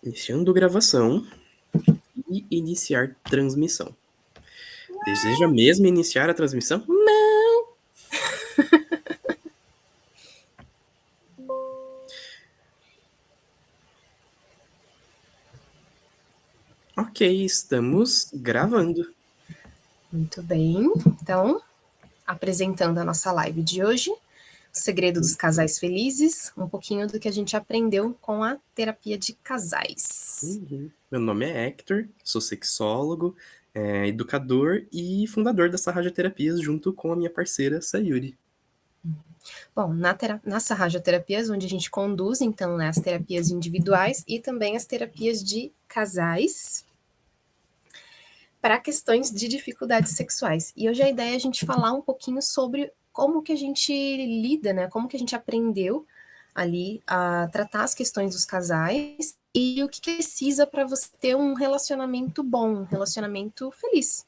Iniciando gravação e iniciar transmissão. Deseja mesmo iniciar a transmissão? Não! Ok, estamos gravando. Muito bem, então, apresentando a nossa live de hoje, o segredo dos casais felizes, um pouquinho do que a gente aprendeu com a terapia de casais. Meu nome é Hector, sou sexólogo, educador e fundador dessa radioterapias junto com a minha parceira Sayuri. Bom, nas radioterapias, onde a gente conduz, então, né, as terapias individuais e também as terapias de casais para questões de dificuldades sexuais. E hoje a ideia é a gente falar um pouquinho sobre como que a gente lida, né, como que a gente aprendeu ali a tratar as questões dos casais e o que precisa para você ter um relacionamento bom, um relacionamento feliz.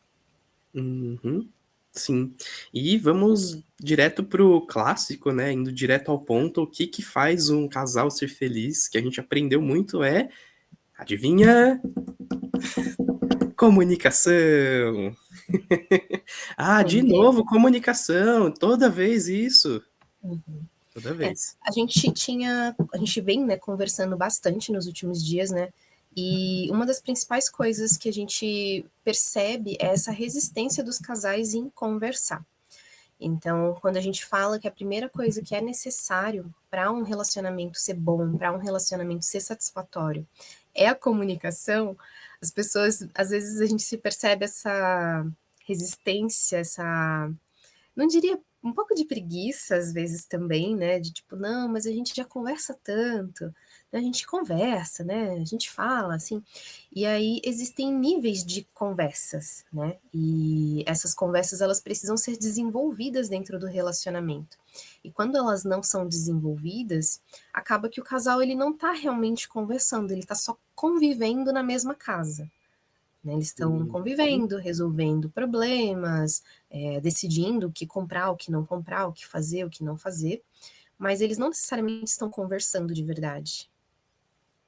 Uhum, sim. E vamos direto pro clássico, né? Indo direto ao ponto, o que faz um casal ser feliz, que a gente aprendeu muito adivinha? Comunicação. De novo, comunicação. Toda vez isso. Uhum. Toda vez. A gente vem, né, conversando bastante nos últimos dias, né? E uma das principais coisas que a gente percebe é essa resistência dos casais em conversar. Então, quando a gente fala que a primeira coisa que é necessário para um relacionamento ser bom, para um relacionamento ser satisfatório, é a comunicação, as pessoas, às vezes, a gente se percebe essa resistência, essa, não diria, um pouco de preguiça, às vezes, também, né? De tipo, não, mas a gente já conversa tanto, né? A gente conversa, né? A gente fala, assim. E aí existem níveis de conversas, né? E essas conversas, elas precisam ser desenvolvidas dentro do relacionamento. E quando elas não são desenvolvidas, acaba que o casal, ele não tá realmente conversando, ele tá só convivendo na mesma casa. Né? Eles estão Uhum. convivendo, resolvendo problemas, decidindo o que comprar, o que não comprar, o que fazer, o que não fazer, mas eles não necessariamente estão conversando de verdade.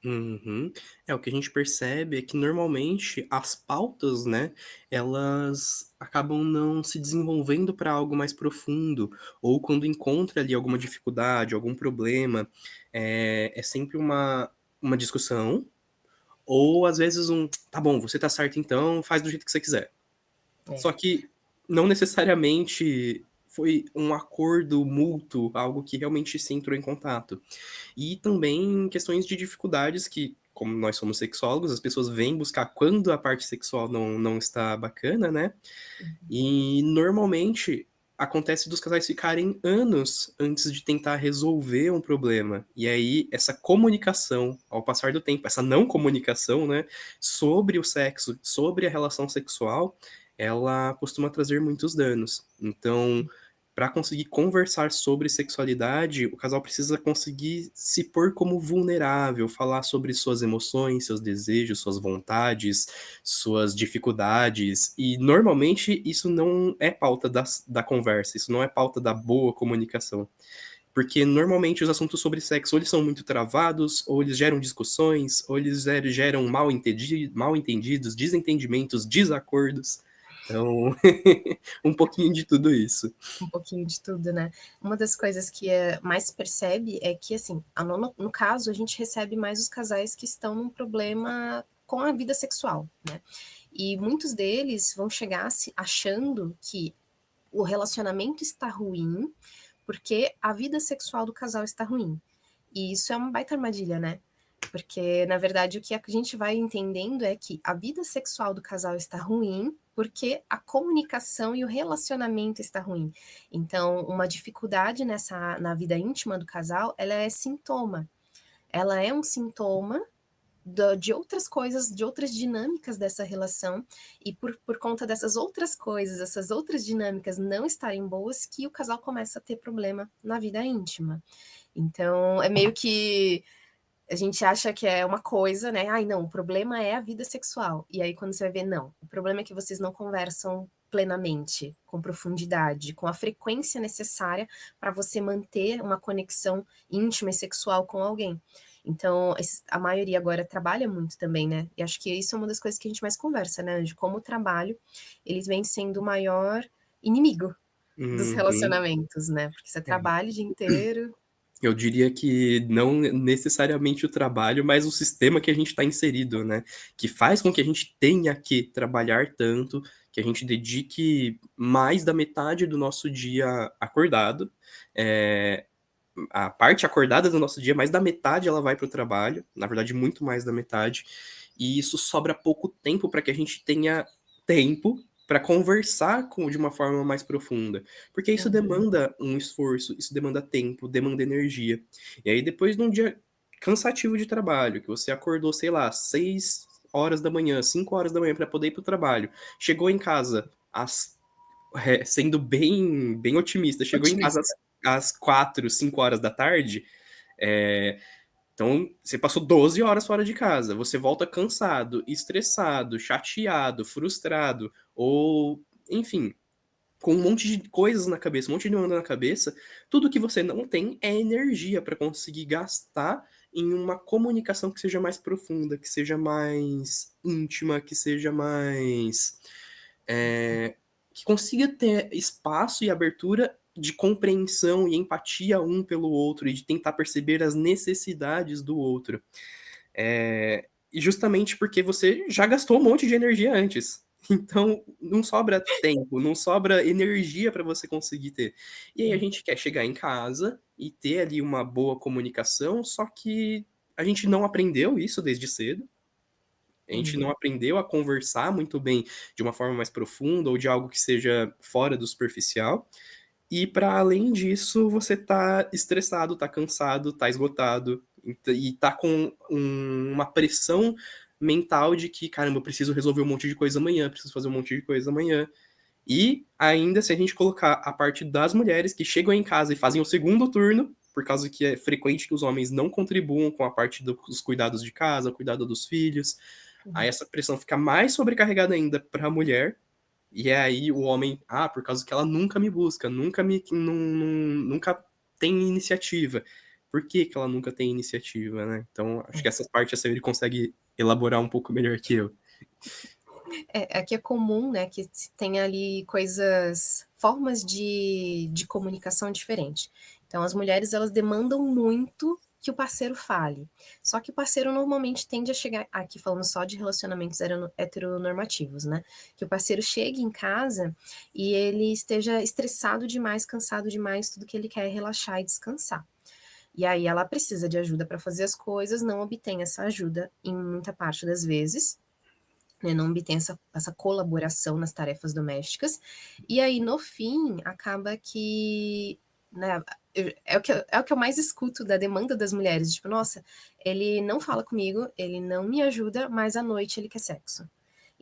Uhum. O que a gente percebe é que normalmente as pautas, né, elas acabam não se desenvolvendo para algo mais profundo, ou quando encontra ali alguma dificuldade, algum problema, é sempre uma discussão, ou às vezes tá bom, você tá certo então, faz do jeito que você quiser. É. Só que não necessariamente foi um acordo mútuo, algo que realmente se entrou em contato. E também questões de dificuldades que, como nós somos sexólogos, as pessoas vêm buscar quando a parte sexual não está bacana, né? E normalmente acontece dos casais ficarem anos antes de tentar resolver um problema. E aí, essa comunicação, ao passar do tempo, essa não comunicação, né, sobre o sexo, sobre a relação sexual, ela costuma trazer muitos danos. Então, para conseguir conversar sobre sexualidade, o casal precisa conseguir se pôr como vulnerável, falar sobre suas emoções, seus desejos, suas vontades, suas dificuldades. E normalmente isso não é pauta da conversa, isso não é pauta da boa comunicação. Porque normalmente os assuntos sobre sexo ou eles são muito travados, ou eles geram discussões, ou eles geram mal entendidos, desentendimentos, desacordos. Então, um pouquinho de tudo isso. Um pouquinho de tudo, né? Uma das coisas que mais se percebe é que, assim, no caso, a gente recebe mais os casais que estão num problema com a vida sexual, né? E muitos deles vão chegar achando que o relacionamento está ruim porque a vida sexual do casal está ruim. E isso é uma baita armadilha, né? Porque, na verdade, o que a gente vai entendendo é que a vida sexual do casal está ruim porque a comunicação e o relacionamento está ruim. Então, uma dificuldade na vida íntima do casal, ela é sintoma. Ela é um sintoma de outras coisas, de outras dinâmicas dessa relação, e por conta dessas outras coisas, essas outras dinâmicas não estarem boas, que o casal começa a ter problema na vida íntima. Então, é meio que a gente acha que é uma coisa, né? Ai, não, o problema é a vida sexual. E aí, quando você vai ver, não, o problema é que vocês não conversam plenamente, com profundidade, com a frequência necessária para você manter uma conexão íntima e sexual com alguém. Então, a maioria agora trabalha muito também, né? E acho que isso é uma das coisas que a gente mais conversa, né? De como o trabalho, eles vem sendo o maior inimigo dos Uhum. relacionamentos, né? Porque você É. trabalha o dia inteiro. Eu diria que não necessariamente o trabalho, mas o sistema que a gente está inserido, né? Que faz com que a gente tenha que trabalhar tanto, que a gente dedique mais da metade do nosso dia acordado. É, a parte acordada do nosso dia, mais da metade ela vai para o trabalho, na verdade, muito mais da metade, e isso sobra pouco tempo para que a gente tenha tempo para conversar de uma forma mais profunda, porque isso Uhum. demanda um esforço, isso demanda tempo, demanda energia. E aí, depois de um dia cansativo de trabalho, que você acordou, sei lá, 6 horas da manhã, 5 horas da manhã para poder ir para o trabalho, chegou em casa sendo bem otimista, chegou em casa Otimista. às 4, 5 horas da tarde, é, então você passou 12 horas fora de casa, você volta cansado, estressado, chateado, frustrado, ou enfim, com um monte de coisas na cabeça, um monte de demanda na cabeça, tudo que você não tem é energia para conseguir gastar em uma comunicação que seja mais profunda, que seja mais íntima, que seja mais que consiga ter espaço e abertura de compreensão e empatia um pelo outro e de tentar perceber as necessidades do outro. E justamente porque você já gastou um monte de energia antes. Então, não sobra tempo, não sobra energia para você conseguir ter. E aí a gente quer chegar em casa e ter ali uma boa comunicação, só que a gente não aprendeu isso desde cedo. A gente não Uhum. aprendeu a conversar muito bem de uma forma mais profunda ou de algo que seja fora do superficial. E para além disso, você tá estressado, tá cansado, tá esgotado e tá com uma pressão mental de que, caramba, eu preciso resolver um monte de coisa amanhã, preciso fazer um monte de coisa amanhã. E ainda se a gente colocar a parte das mulheres que chegam em casa e fazem o segundo turno, por causa que é frequente que os homens não contribuam com a parte dos cuidados de casa, cuidado dos filhos, aí Uhum. essa pressão fica mais sobrecarregada ainda para a mulher, e é aí o homem, por causa que ela nunca me busca, nunca tem iniciativa. Por que que ela nunca tem iniciativa, né? Então, acho que essa parte assim, ele consegue elaborar um pouco melhor que eu. Aqui é comum, né, que se tenha ali coisas, formas de comunicação diferente. Então, as mulheres, elas demandam muito que o parceiro fale. Só que o parceiro normalmente tende a chegar, aqui falando só de relacionamentos heteronormativos, né? Que o parceiro chegue em casa e ele esteja estressado demais, cansado demais, tudo que ele quer é relaxar e descansar. E aí ela precisa de ajuda para fazer as coisas, não obtém essa ajuda em muita parte das vezes, né, não obtém essa colaboração nas tarefas domésticas, e aí no fim acaba que, né, é o que eu mais escuto da demanda das mulheres, tipo: "Nossa, ele não fala comigo, ele não me ajuda, mas à noite ele quer sexo".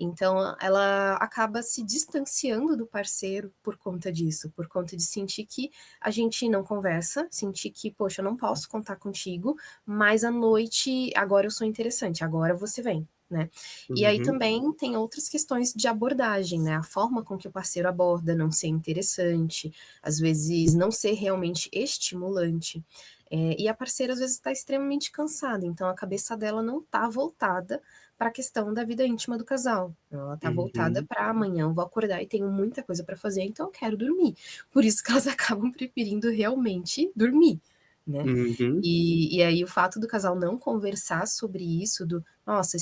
Então ela acaba se distanciando do parceiro por conta disso, por conta de sentir que a gente não conversa, sentir que: "Poxa, eu não posso contar contigo, mas à noite agora eu sou interessante, agora você vem", né. E aí Uhum, também tem outras questões de abordagem, né, a forma com que o parceiro aborda não ser interessante, às vezes não ser realmente estimulante, e a parceira às vezes está extremamente cansada, então a cabeça dela não está voltada para a questão da vida íntima do casal, ela está voltada uhum, para amanhã eu vou acordar e tenho muita coisa para fazer, então eu quero dormir. Por isso que elas acabam preferindo realmente dormir, né. uhum, E aí o fato do casal não conversar sobre isso, do: "Nossa,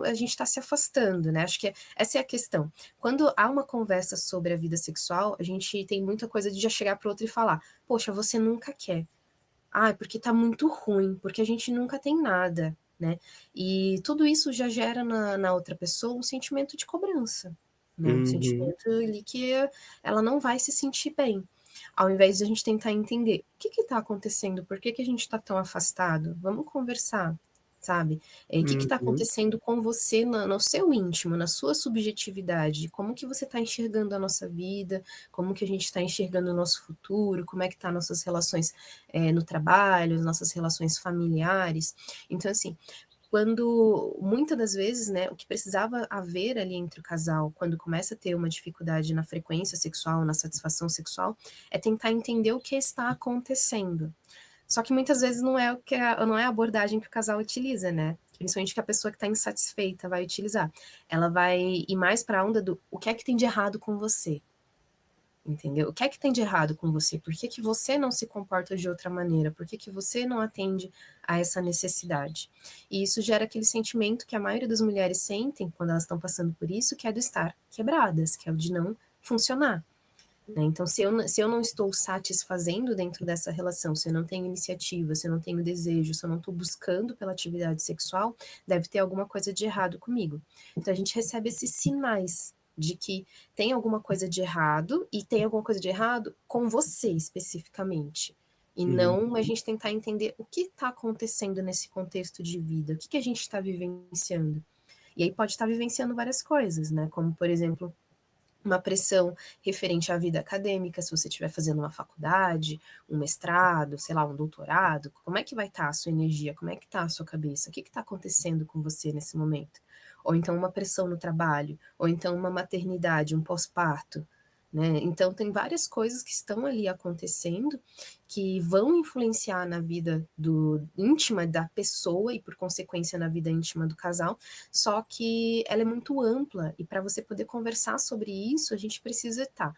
a gente está se afastando", né, acho que essa é a questão. Quando há uma conversa sobre a vida sexual, a gente tem muita coisa de já chegar para o outro e falar: "Poxa, você nunca quer. Ah, porque tá muito ruim, porque a gente nunca tem nada", né. E tudo isso já gera na outra pessoa um sentimento de cobrança, né, um uhum, sentimento ali que ela não vai se sentir bem. Ao invés de a gente tentar entender: "O que está acontecendo? Por que que a gente está tão afastado? Vamos conversar", sabe. O que está uhum, acontecendo com você no seu íntimo, na sua subjetividade, como que você está enxergando a nossa vida, como que a gente está enxergando o nosso futuro, como é que tá nossas relações, no trabalho, as nossas relações familiares. Então, assim, quando muitas das vezes, né, o que precisava haver ali entre o casal, quando começa a ter uma dificuldade na frequência sexual, na satisfação sexual, é tentar entender o que está acontecendo. Só que muitas vezes não é a abordagem que o casal utiliza, né? Principalmente que a pessoa que está insatisfeita vai utilizar. Ela vai ir mais para a onda do o que é que tem de errado com você, entendeu? O que é que tem de errado com você? Por que que você não se comporta de outra maneira? Por que que você não atende a essa necessidade? E isso gera aquele sentimento que a maioria das mulheres sentem quando elas estão passando por isso, que é do estar quebradas, que é o de não funcionar. Né? Então, se eu não estou satisfazendo dentro dessa relação, se eu não tenho iniciativa, se eu não tenho desejo, se eu não estou buscando pela atividade sexual, deve ter alguma coisa de errado comigo. Então, a gente recebe esses sinais de que tem alguma coisa de errado e tem alguma coisa de errado com você especificamente. E Uhum, não a gente tentar entender o que está acontecendo nesse contexto de vida, o que, que a gente está vivenciando. E aí pode estar vivenciando várias coisas, né? Como, por exemplo, uma pressão referente à vida acadêmica, se você estiver fazendo uma faculdade, um mestrado, sei lá, um doutorado, como é que vai estar a sua energia? Como é que está a sua cabeça? O que está acontecendo com você nesse momento? Ou então uma pressão no trabalho, ou então uma maternidade, um pós-parto, né? Então tem várias coisas que estão ali acontecendo que vão influenciar na vida íntima da pessoa e por consequência na vida íntima do casal, só que ela é muito ampla e para você poder conversar sobre isso, a gente precisa estar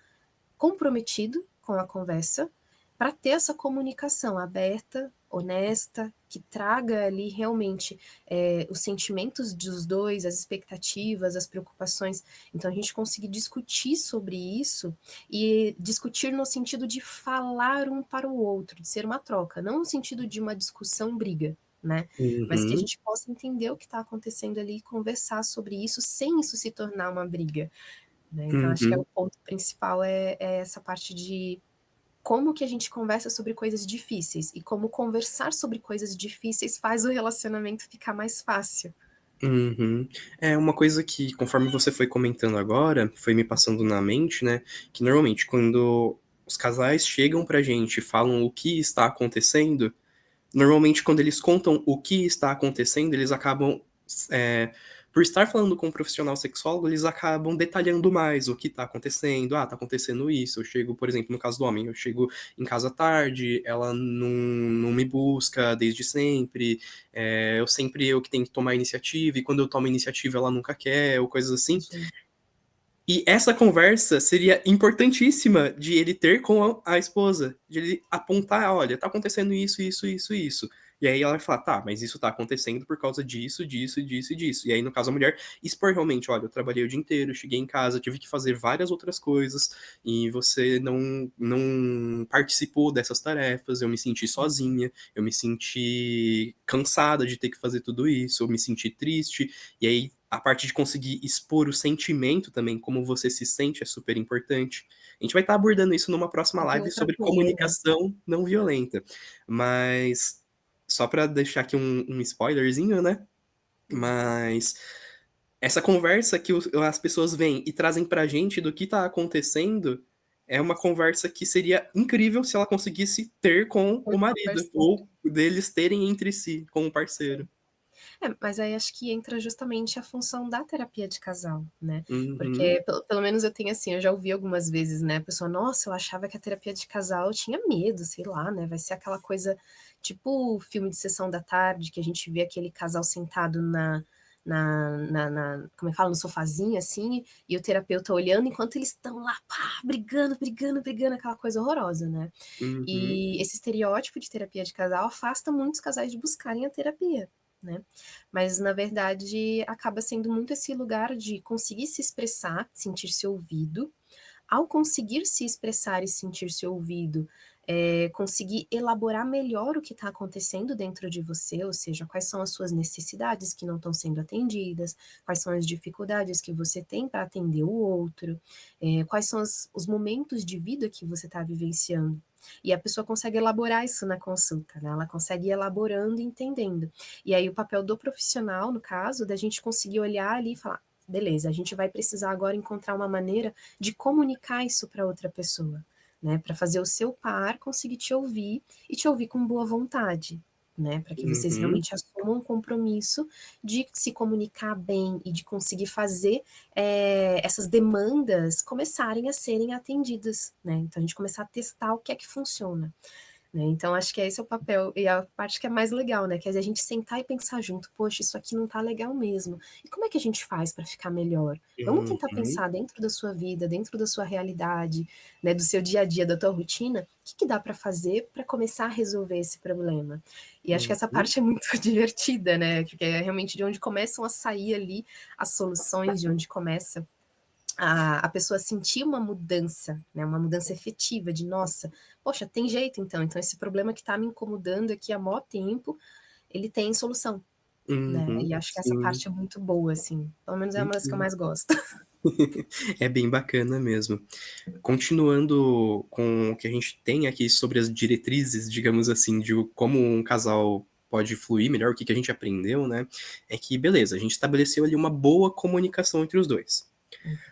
comprometido com a conversa para ter essa comunicação aberta, honesta, que traga ali realmente os sentimentos dos dois, as expectativas, as preocupações. Então, a gente conseguir discutir sobre isso e discutir no sentido de falar um para o outro, de ser uma troca, não no sentido de uma discussão, briga, né? Mas que a uhum, gente possa entender o que está acontecendo ali e conversar sobre isso sem isso se tornar uma briga, né? Então, acho que é o uhum, ponto principal é essa parte de como que a gente conversa sobre coisas difíceis e como conversar sobre coisas difíceis faz o relacionamento ficar mais fácil. uhum. É uma coisa que, conforme você foi comentando agora, foi me passando na mente, né? Que normalmente quando os casais chegam pra gente e falam o que está acontecendo, normalmente quando eles contam o que está acontecendo, eles acabam, é, por estar falando com um profissional sexólogo, eles acabam detalhando mais o que está acontecendo. Ah, tá acontecendo isso. Eu chego, por exemplo, no caso do homem, eu chego em casa tarde, ela não me busca desde sempre, eu que tenho que tomar iniciativa, e quando eu tomo iniciativa ela nunca quer, ou coisas assim. Sim, E essa conversa seria importantíssima de ele ter com a esposa, de ele apontar, olha, tá acontecendo isso, isso, isso, isso. E aí ela vai falar, tá, mas isso tá acontecendo por causa disso, disso, disso e disso. E aí, no caso, a mulher expor realmente, olha, eu trabalhei o dia inteiro, cheguei em casa, tive que fazer várias outras coisas, e você não participou dessas tarefas, eu me senti sim. sozinha, eu me senti cansada de ter que fazer tudo isso, eu me senti triste, e aí a parte de conseguir expor o sentimento também, como você se sente, é super importante. A gente vai estar abordando isso numa próxima De live outra sobre maneira. comunicação não violenta. Mas, só para deixar aqui um spoilerzinho, né? Mas essa conversa que as pessoas vêm e trazem pra gente do que tá acontecendo é uma conversa que seria incrível se ela conseguisse ter com o Outro marido, parceiro. ou deles terem entre si com o Sim. parceiro. Mas aí acho que entra justamente a função da terapia de casal, né? Uhum, Porque pelo menos eu tenho assim, eu já ouvi algumas vezes, né? A pessoa, nossa, eu achava que a terapia de casal tinha medo, sei lá, né? Vai ser aquela coisa tipo filme de sessão da tarde, que a gente vê aquele casal sentado como é que fala, no sofazinho, assim, e o terapeuta olhando enquanto eles estão lá, pá, brigando, brigando, brigando, aquela coisa horrorosa, né? uhum. E esse estereótipo de terapia de casal afasta muitos casais de buscarem a terapia, né? Mas, na verdade, acaba sendo muito esse lugar de conseguir se expressar, sentir-se ouvido. Ao conseguir se expressar e sentir-se ouvido, conseguir elaborar melhor o que está acontecendo dentro de você, ou seja, quais são as suas necessidades que não estão sendo atendidas, quais são as dificuldades que você tem para atender o outro, quais são os momentos de vida que você está vivenciando. E a pessoa consegue elaborar isso na consulta, né? Ela consegue ir elaborando e entendendo. E aí o papel do profissional, no caso, da gente conseguir olhar ali e falar, beleza, a gente vai precisar agora encontrar uma maneira de comunicar isso para outra pessoa, né? Para fazer o seu par conseguir te ouvir e te ouvir com boa vontade, né? Para que vocês Uhum, realmente assumam um compromisso de se comunicar bem e de conseguir fazer essas demandas começarem a serem atendidas, né? Então a gente começar a testar o que é que funciona. né. Então acho que esse é o papel e a parte que é mais legal, né, que é a gente sentar e pensar junto: "Poxa, isso aqui não tá legal mesmo. E como é que a gente faz para ficar melhor?". Vamos tentar Uhum, pensar dentro da sua vida, dentro da sua realidade, né, do seu dia a dia, da tua rotina, o que dá para fazer para começar a resolver esse problema. E acho que essa uhum, parte é muito divertida, né, porque é realmente de onde começam a sair ali as soluções, de onde começa a pessoa sentir uma mudança, né, uma mudança efetiva de: "Nossa, poxa, tem jeito então, então esse problema que está me incomodando aqui há maior tempo, ele tem solução", né, uhum, e acho que essa sim, parte é muito boa, assim, pelo menos é uma das que eu uhum. mais gosto. É bem bacana mesmo. Continuando com o que a gente tem aqui sobre as diretrizes, digamos assim, de como um casal pode fluir melhor, o que que a gente aprendeu, né, é que beleza, a gente estabeleceu ali uma boa comunicação entre os 2.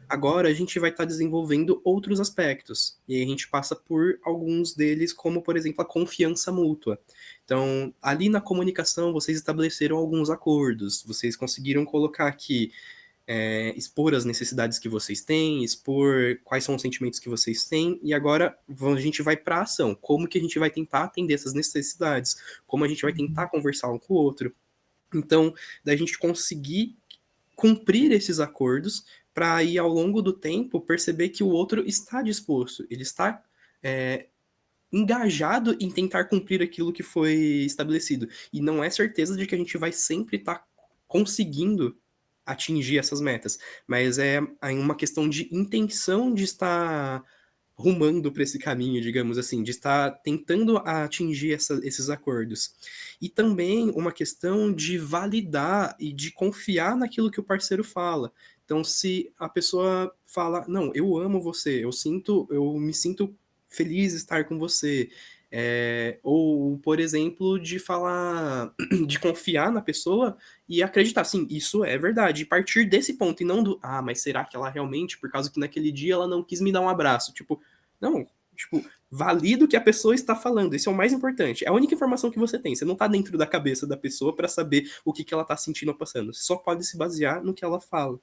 Agora a gente vai estar desenvolvendo outros aspectos, e aí a gente passa por alguns deles, como por exemplo a confiança mútua. Então, ali na comunicação vocês estabeleceram alguns acordos, vocês conseguiram colocar que expor as necessidades que vocês têm, expor quais são os sentimentos que vocês têm, e agora a gente vai para a ação. Como que a gente vai tentar atender essas necessidades? Como a gente vai tentar Uhum, conversar um com o outro? Então, da gente conseguir cumprir esses acordos, para aí ao longo do tempo perceber que o outro está disposto, ele está eh, engajado em tentar cumprir aquilo que foi estabelecido. E não é certeza de que a gente vai sempre estar conseguindo atingir essas metas, mas é aí uma questão de intenção de estar rumando para esse caminho, digamos assim, de estar tentando atingir esses acordos. E também uma questão de validar e de confiar naquilo que o parceiro fala. Então, se a pessoa fala: "Não, eu amo você, eu me sinto feliz estar com você", ou, por exemplo, de falar de confiar na pessoa e acreditar, sim, isso é verdade, e partir desse ponto e não do: "Ah, mas será que ela realmente, por causa que naquele dia ela não quis me dar um abraço?". Tipo, não, tipo, valida o que a pessoa está falando, isso é o mais importante. É a única informação que você tem, você não tá dentro da cabeça da pessoa para saber o que que ela tá sentindo ou passando, você só pode se basear no que ela fala.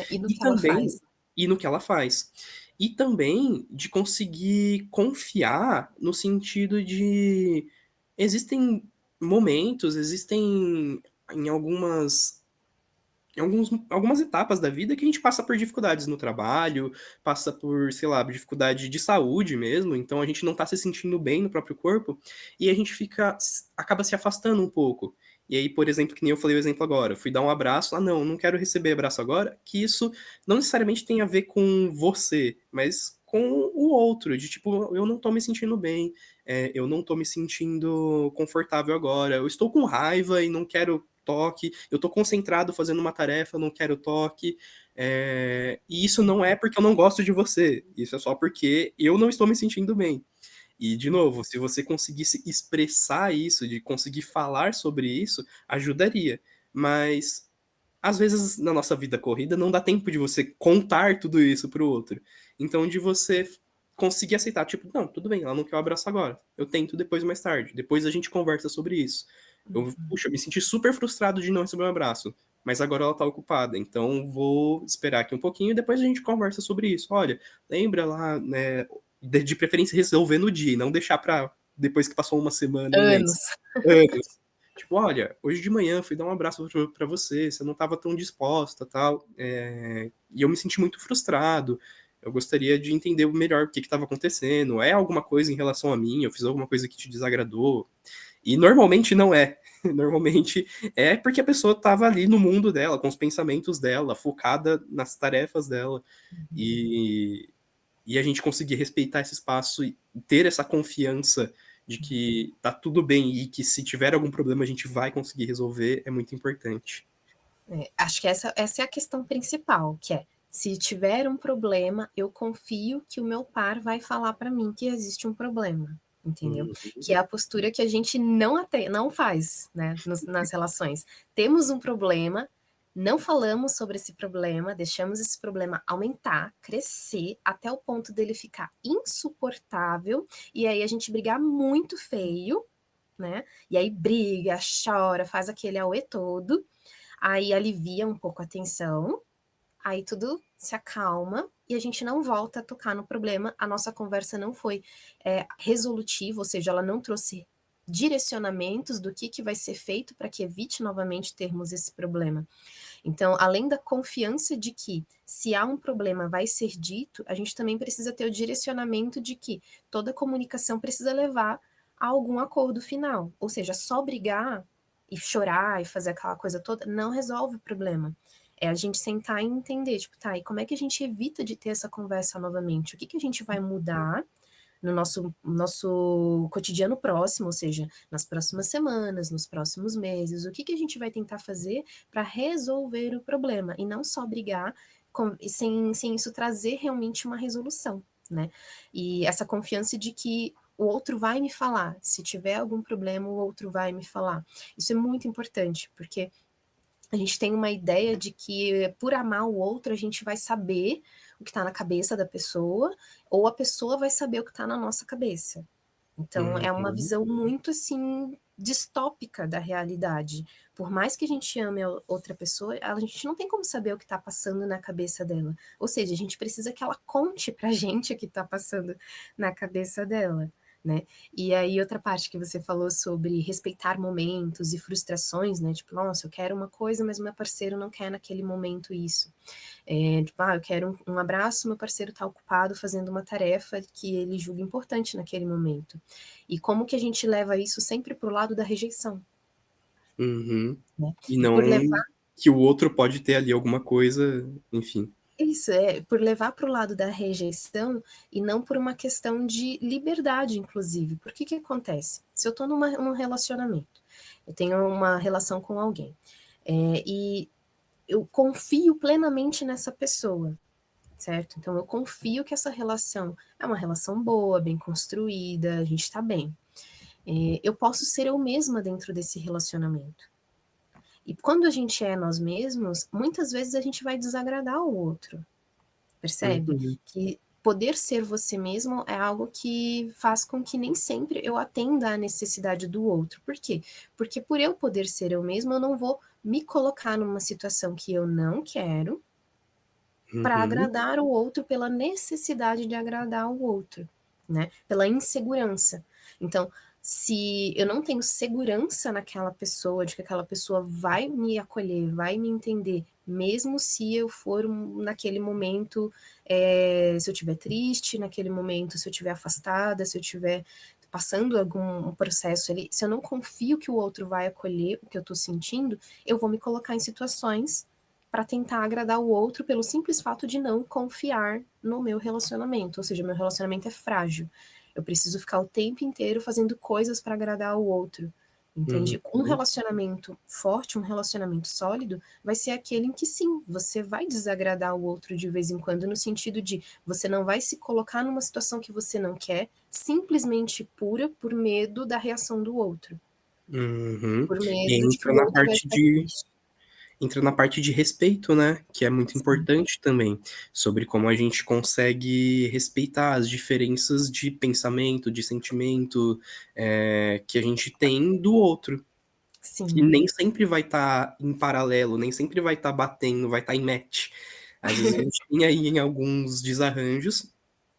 e no E que ela também faz. e no que ela faz. E também de conseguir confiar no sentido de existem momentos, existem em algumas etapas da vida que a gente passa por dificuldades no trabalho, passa por, sei lá, dificuldade de saúde mesmo, então a gente não tá se sentindo bem no próprio corpo, e a gente acaba se afastando um pouco. E aí, por exemplo, que nem eu falei o exemplo agora, fui dar um abraço, "Ah não, não quero receber abraço agora", que isso não necessariamente tem a ver com você, mas com o outro, de tipo, eu não tô me sentindo bem, eu não tô me sentindo confortável agora, eu estou com raiva e não quero toque, eu tô concentrado fazendo uma tarefa, não quero toque, e isso não é porque eu não gosto de você, isso é só porque eu não estou me sentindo bem. E, de novo, se você conseguisse expressar isso, de conseguir falar sobre isso, ajudaria. Mas, às vezes, na nossa vida corrida, não dá tempo de você contar tudo isso para o outro. Então, de você conseguir aceitar, tipo, não, tudo bem, ela não quer o abraço agora. Eu tento depois mais tarde. Depois a gente conversa sobre isso. Puxa, eu me senti super frustrado de não receber um abraço, mas agora ela tá ocupada, então vou esperar aqui um pouquinho e depois a gente conversa sobre isso. Olha, lembra lá, né, de preferência resolver no dia e não deixar pra depois que passou uma semana, um mês. Anos. Anos. Tipo: "Olha, hoje de manhã fui dar um abraço pra você, você não estava tão disposta, tal, e eu me senti muito frustrado, eu gostaria de entender melhor o que que estava acontecendo, é alguma coisa em relação a mim, eu fiz alguma coisa que te desagradou?". E normalmente não é. Normalmente é porque a pessoa estava ali no mundo dela, com os pensamentos dela, focada nas tarefas dela, e a gente conseguir respeitar esse espaço e ter essa confiança de que tá tudo bem e que se tiver algum problema a gente vai conseguir resolver, é muito importante. Acho que essa é a questão principal, que é: se tiver um problema, eu confio que o meu par vai falar para mim que existe um problema, entendeu? Uhum, Que é a postura que a gente não faz, né, nas relações. Temos um problema, não falamos sobre esse problema, deixamos esse problema aumentar, crescer, até o ponto dele ficar insuportável, e aí a gente brigar muito feio, né, e aí briga, chora, faz aquele auê todo, aí alivia um pouco a tensão, aí tudo se acalma e a gente não volta a tocar no problema, a nossa conversa não foi resolutiva, ou seja, ela não trouxe direcionamentos do que vai ser feito para que evite novamente termos esse problema. Então, além da confiança de que, se há um problema, vai ser dito, a gente também precisa ter o direcionamento de que toda comunicação precisa levar a algum acordo final. Ou seja, só brigar e chorar e fazer aquela coisa toda não resolve o problema. É a gente sentar e entender, tipo, tá, e como é que a gente evita de ter essa conversa novamente? O que a gente vai mudar no nosso cotidiano próximo, ou seja, nas próximas semanas, nos próximos meses, o que a gente vai tentar fazer para resolver o problema, e não só brigar sem isso trazer realmente uma resolução, né? E essa confiança de que o outro vai me falar, se tiver algum problema, o outro vai me falar. Isso é muito importante, porque a gente tem uma ideia de que por amar o outro a gente vai saber o que está na cabeça da pessoa, ou a pessoa vai saber o que está na nossa cabeça. Então é uma Uhum. visão muito assim distópica da realidade. Por mais que a gente ame a outra pessoa, a gente não tem como saber o que está passando na cabeça dela. Ou seja, a gente precisa que ela conte pra gente o que está passando na cabeça dela. Né? E aí outra parte que você falou sobre respeitar momentos e frustrações, né? Tipo, nossa, eu quero uma coisa, mas meu parceiro não quer naquele momento isso. Tipo, eu quero um abraço, meu parceiro está ocupado fazendo uma tarefa que ele julga importante naquele momento. E como que a gente leva isso sempre para o lado da rejeição? Uhum. Né? E E por levar não que o outro pode ter ali alguma coisa, enfim. isso, por levar para o lado da rejeição e não por uma questão de liberdade, inclusive. Por que acontece? Se eu estou num relacionamento, eu tenho uma relação com alguém, e eu confio plenamente nessa pessoa, certo? Então eu confio que essa relação é uma relação boa, bem construída, a gente está bem. Eu posso ser eu mesma dentro desse relacionamento. E quando a gente é nós mesmos, muitas vezes a gente vai desagradar o outro. Percebe? Uhum. Que poder ser você mesmo é algo que faz com que nem sempre eu atenda à necessidade do outro. Por quê? Porque por eu poder ser eu mesma, eu não vou me colocar numa situação que eu não quero para Uhum. agradar o outro pela necessidade de agradar o outro, né? Pela insegurança. Então, se eu não tenho segurança naquela pessoa, de que aquela pessoa vai me acolher, vai me entender, mesmo se eu for naquele momento, se eu estiver triste, naquele momento, se eu estiver afastada, se eu estiver passando algum processo ali, se eu não confio que o outro vai acolher o que eu estou sentindo, eu vou me colocar em situações para tentar agradar o outro pelo simples fato de não confiar no meu relacionamento, ou seja, meu relacionamento é frágil. Eu preciso ficar o tempo inteiro fazendo coisas para agradar o outro. Entende? Um Uhum. relacionamento forte, um relacionamento sólido, vai ser aquele em que sim, você vai desagradar o outro de vez em quando, no sentido de você não vai se colocar numa situação que você não quer, simplesmente pura por medo da reação do outro, Uhum. por medo E de que o outro vai ficar triste. entra na parte de respeito, né, que é muito Sim, importante também, sobre como a gente consegue respeitar as diferenças de pensamento, de sentimento, que a gente tem do outro. E sim. nem sempre vai estar em paralelo, nem sempre vai estar batendo, vai estar em match. Às vezes a gente tem aí em alguns desarranjos,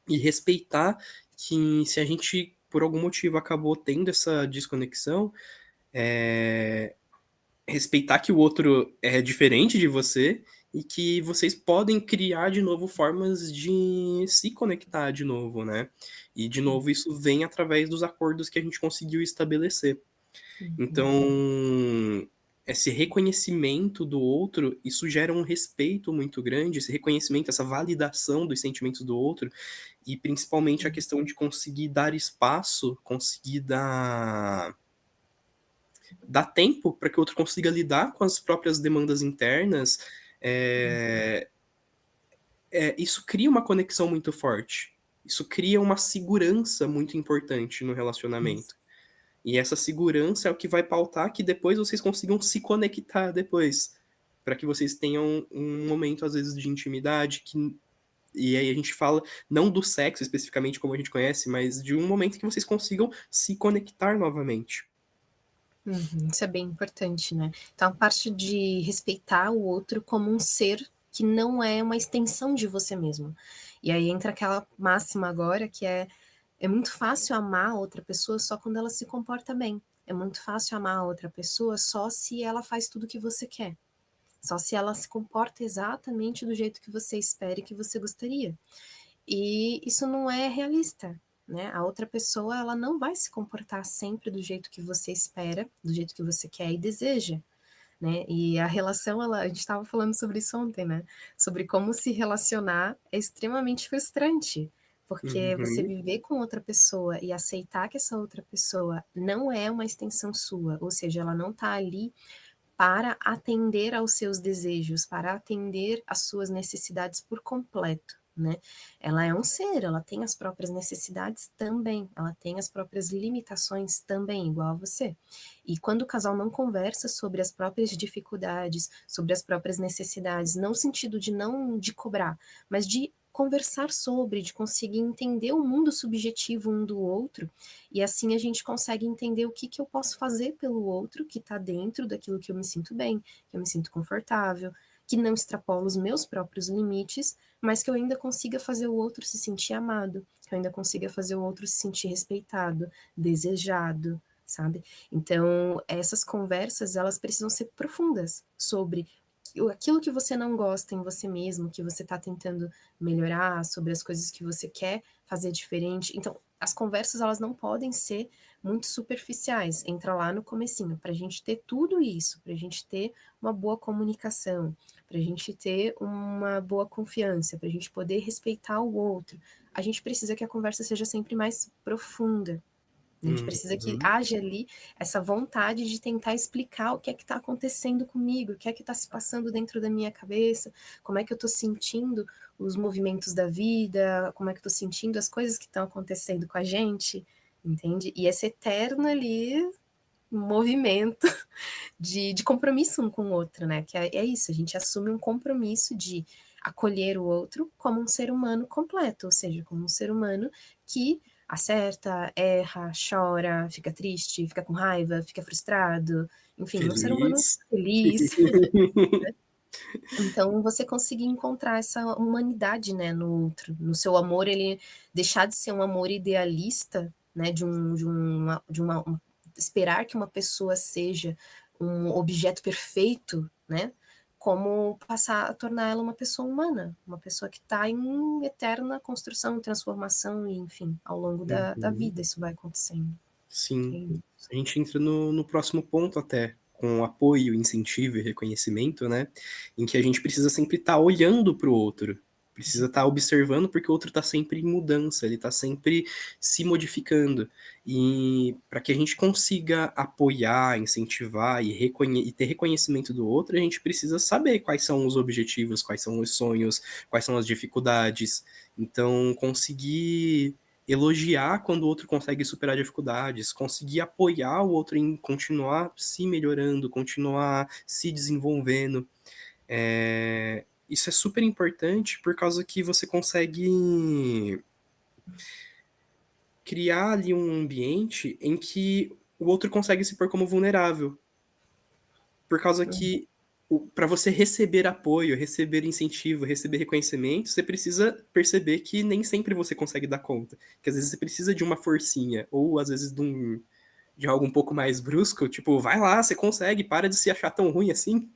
e respeitar que se a gente, por algum motivo, acabou tendo essa desconexão, respeitar que o outro é diferente de você e que vocês podem criar de novo formas de se conectar de novo, né. E de novo isso vem através dos acordos que a gente conseguiu estabelecer. Uhum. Então, esse reconhecimento do outro, isso gera um respeito muito grande, esse reconhecimento, essa validação dos sentimentos do outro, e principalmente a questão de conseguir dar espaço, conseguir dar tempo para que o outro consiga lidar com as próprias demandas internas, eh isso cria uma conexão muito forte. Isso cria uma segurança muito importante no Isso. relacionamento. E essa segurança é o que vai pautar que depois vocês consigam se conectar depois, para que vocês tenham um momento, às vezes, de intimidade que e aí a gente fala não do sexo especificamente como a gente conhece, mas de um momento que vocês consigam se conectar novamente. Uhum, isso é bem importante, né. Então a parte de respeitar o outro como um ser que não é uma extensão de você mesmo. E aí entra aquela máxima agora que é muito fácil amar outra pessoa só quando ela se comporta bem. É muito fácil amar outra pessoa só se ela faz tudo o que você quer. Só se ela se comporta exatamente do jeito que você espera e que você gostaria. E isso não é realista, né? A outra pessoa, ela não vai se comportar sempre do jeito que você espera, do jeito que você quer e deseja, né? E a relação, a gente estava falando sobre isso ontem, né? Sobre como se relacionar é extremamente frustrante, porque você Uhum. viver com outra pessoa e aceitar que essa outra pessoa não é uma extensão sua, ou seja, ela não está ali para atender aos seus desejos, para atender às suas necessidades por completo, né? Ela é um ser, ela tem as próprias necessidades também, ela tem as próprias limitações também, igual a você. E quando o casal não conversa sobre as próprias dificuldades, sobre as próprias necessidades, não no sentido de não de cobrar, mas de conversar sobre, de conseguir entender o mundo subjetivo um do outro, e assim a gente consegue entender o que, que eu posso fazer pelo outro, que está dentro daquilo que eu me sinto bem, que eu me sinto confortável, que não extrapola os meus próprios limites, mas que eu ainda consiga fazer o outro se sentir amado, que eu ainda consiga fazer o outro se sentir respeitado, desejado, sabe? Então, essas conversas, elas precisam ser profundas sobre aquilo que você não gosta em você mesmo, que você está tentando melhorar, sobre as coisas que você quer fazer diferente. Então, as conversas, elas não podem ser muito superficiais. Entra lá no comecinho, para a gente ter tudo isso, para a gente ter uma boa comunicação, para a gente ter uma boa confiança, para a gente poder respeitar o outro, a gente precisa que a conversa seja sempre mais profunda. A gente precisa que Uhum. haja ali essa vontade de tentar explicar o que é que está acontecendo comigo, o que é que está se passando dentro da minha cabeça, como é que eu estou sentindo os movimentos da vida, como é que eu estou sentindo as coisas que estão acontecendo com a gente, entende? E esse eterno ali movimento de compromisso um com o outro, né? Que é isso, a gente assume um compromisso de acolher o outro como um ser humano completo, ou seja, como um ser humano que acerta, erra, chora, fica triste, fica com raiva, fica frustrado, enfim, um ser humano Feliz. feliz. Então, você conseguir encontrar essa humanidade, né, no outro, no seu amor, ele deixar de ser um amor idealista, né, esperar que uma pessoa seja um objeto perfeito, né, como passar a tornar ela uma pessoa humana, uma pessoa que está em eterna construção, transformação, e, enfim, ao longo da Uhum. vida isso vai acontecendo. Sim. É A gente entra no próximo ponto até, com apoio, incentivo e reconhecimento, né, em que a gente precisa sempre estar olhando para o outro, precisa estar observando, porque o outro está sempre em mudança, ele está sempre se modificando. E para que a gente consiga apoiar, incentivar e ter reconhecimento do outro, a gente precisa saber quais são os objetivos, quais são os sonhos, quais são as dificuldades. Então conseguir elogiar quando o outro consegue superar dificuldades, conseguir apoiar o outro em continuar se melhorando, continuar se desenvolvendo. Isso é super importante por causa que você consegue criar ali um ambiente em que o outro consegue se pôr como vulnerável. Por causa que para você receber apoio, receber incentivo, receber reconhecimento, você precisa perceber que nem sempre você consegue dar conta. Que às vezes você precisa de uma forcinha, ou às vezes de algo um pouco mais brusco, tipo, vai lá, você consegue, para de se achar tão ruim assim.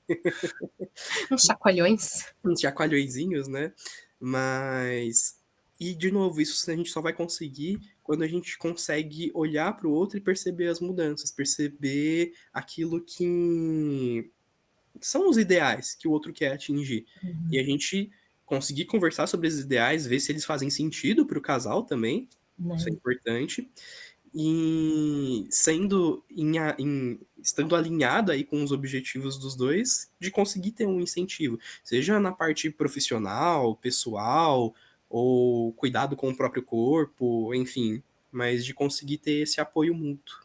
uns chacoalhões. Uns chacoalhõezinhos, né? Mas. E, de novo, isso a gente só vai conseguir quando a gente consegue olhar para o outro e perceber as mudanças, perceber aquilo que são os ideais que o outro quer atingir. E a gente conseguir conversar sobre esses ideais, ver se eles fazem sentido para o casal também, isso é Né? importante. E estando alinhado aí com os objetivos dos dois, de conseguir ter um incentivo, seja na parte profissional, pessoal, ou cuidado com o próprio corpo, enfim, mas de conseguir ter esse apoio mútuo.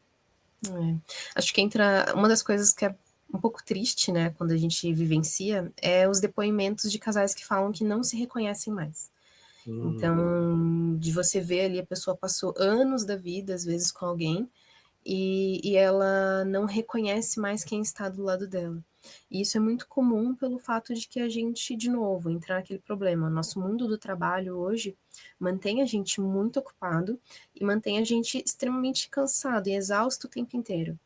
É. Acho que entra uma das coisas que é um pouco triste, né, quando a gente vivencia, é os depoimentos de casais que falam que não se reconhecem mais. Hum, Então, de você ver ali, a pessoa passou anos da vida, às vezes, com alguém, e ela não reconhece mais quem está do lado dela. E isso é muito comum pelo fato de que a gente, de novo, entrar naquele problema. Nosso mundo do trabalho hoje mantém a gente muito ocupado e mantém a gente extremamente cansado e exausto o tempo inteiro.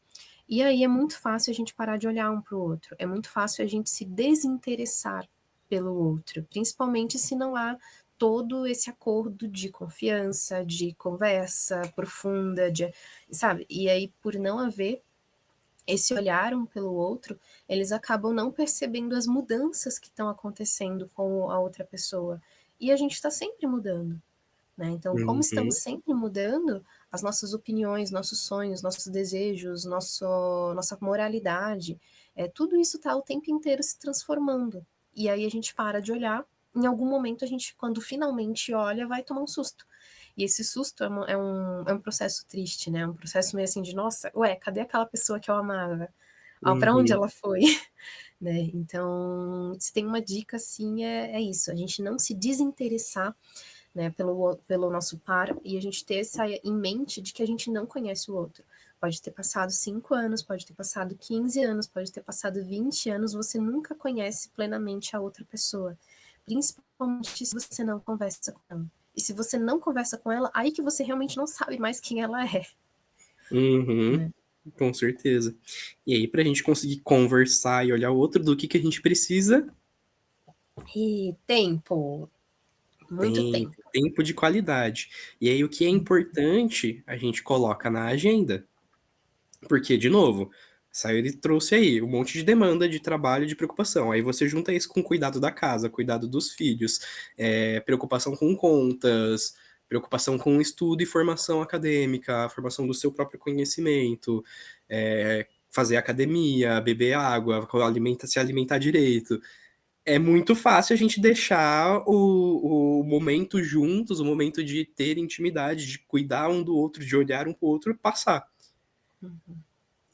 E aí é muito fácil a gente parar de olhar um para o outro, é muito fácil a gente se desinteressar pelo outro, principalmente se não há todo esse acordo de confiança, de conversa profunda, sabe? E aí, por não haver esse olhar um pelo outro, eles acabam não percebendo as mudanças que estão acontecendo com a outra pessoa. E a gente está sempre mudando, né? Então, como estamos Uhum, sempre mudando, as nossas opiniões, nossos sonhos, nossos desejos, nossa moralidade, tudo isso está o tempo inteiro se transformando. E aí a gente para de olhar, em algum momento a gente, quando finalmente olha, vai tomar um susto. E esse susto é um processo triste, né? É um processo meio assim de, nossa, ué, cadê aquela pessoa que eu amava? Ah, para onde uhum, ela foi? Né? Então, se tem uma dica, assim, é isso, a gente não se desinteressar, né, pelo nosso par, e a gente ter essa em mente de que a gente não conhece o outro. Pode ter passado 5 anos, pode ter passado 15 anos, pode ter passado 20 anos, você nunca conhece plenamente a outra pessoa. Principalmente se você não conversa com ela. E se você não conversa com ela, aí que você realmente não sabe mais quem ela é. uhum, Né? com certeza. E aí, pra gente conseguir conversar e olhar o outro, do que a gente precisa? E tempo, muito Tempo, tempo. tempo de qualidade. E aí, o que é importante, a gente coloca na agenda. Porque, de novo, saiu ele trouxe aí um monte de demanda de trabalho, de preocupação. Aí você junta isso com cuidado da casa, cuidado dos filhos, preocupação com contas, preocupação com estudo e formação acadêmica, a formação do seu próprio conhecimento, fazer academia, beber água, se alimentar direito. É muito fácil a gente deixar o momento juntos, o momento de ter intimidade, de cuidar um do outro, de olhar um pro outro, passar.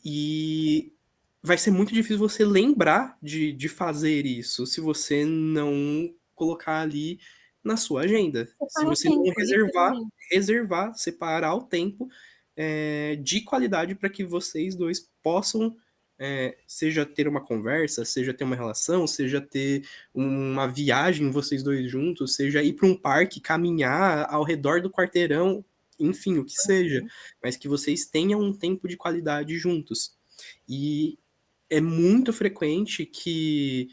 E vai ser muito difícil você lembrar de fazer isso se você não colocar ali na sua agenda. Se Separa você não tempo, literalmente. reservar, separar o tempo de qualidade para que vocês dois possam, seja ter uma conversa, seja ter uma relação, seja ter uma viagem vocês dois juntos, seja ir para um parque, caminhar ao redor do quarteirão, enfim, o que seja, mas que vocês tenham um tempo de qualidade juntos. E é muito frequente que,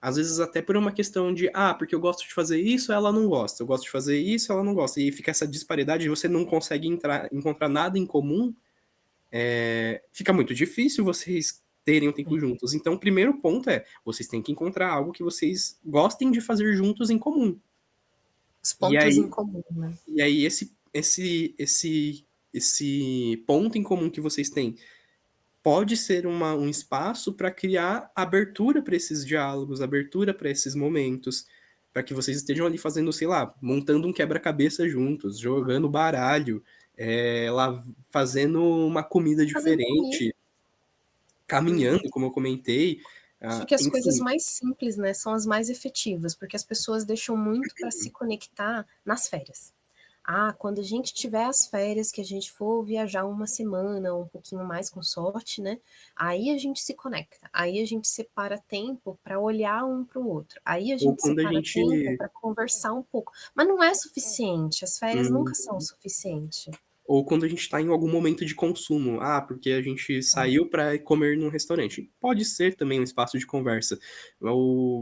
às vezes, até por uma questão de, porque eu gosto de fazer isso, ela não gosta, eu gosto de fazer isso, ela não gosta, e fica essa disparidade e você não consegue encontrar nada em comum, fica muito difícil vocês terem um tempo juntos. Então, o primeiro ponto é, vocês têm que encontrar algo que vocês gostem de fazer juntos em comum. Os E pontos em aí, comum, né? esse ponto em comum que vocês têm pode ser um espaço para criar abertura para esses diálogos, abertura para esses momentos, para que vocês estejam ali fazendo, sei lá, montando um quebra-cabeça juntos, jogando baralho, lá fazendo uma comida Fazendo comida. diferente, caminhando, como eu comentei, Acho que as coisas enfim. mais simples, né, são as mais efetivas, porque as pessoas deixam muito para se conectar nas férias. Ah, quando a gente tiver as férias, que a gente for viajar uma semana, ou um pouquinho mais com sorte, né? Aí a gente se conecta, aí a gente separa tempo para olhar um para o outro, aí a Ou gente quando a separa tempo gente para conversar um pouco. Mas não é suficiente, as férias nunca hum, são suficiente. ou quando a gente está em algum momento de consumo. Porque a gente É, saiu para comer num restaurante. Pode ser também um espaço de conversa,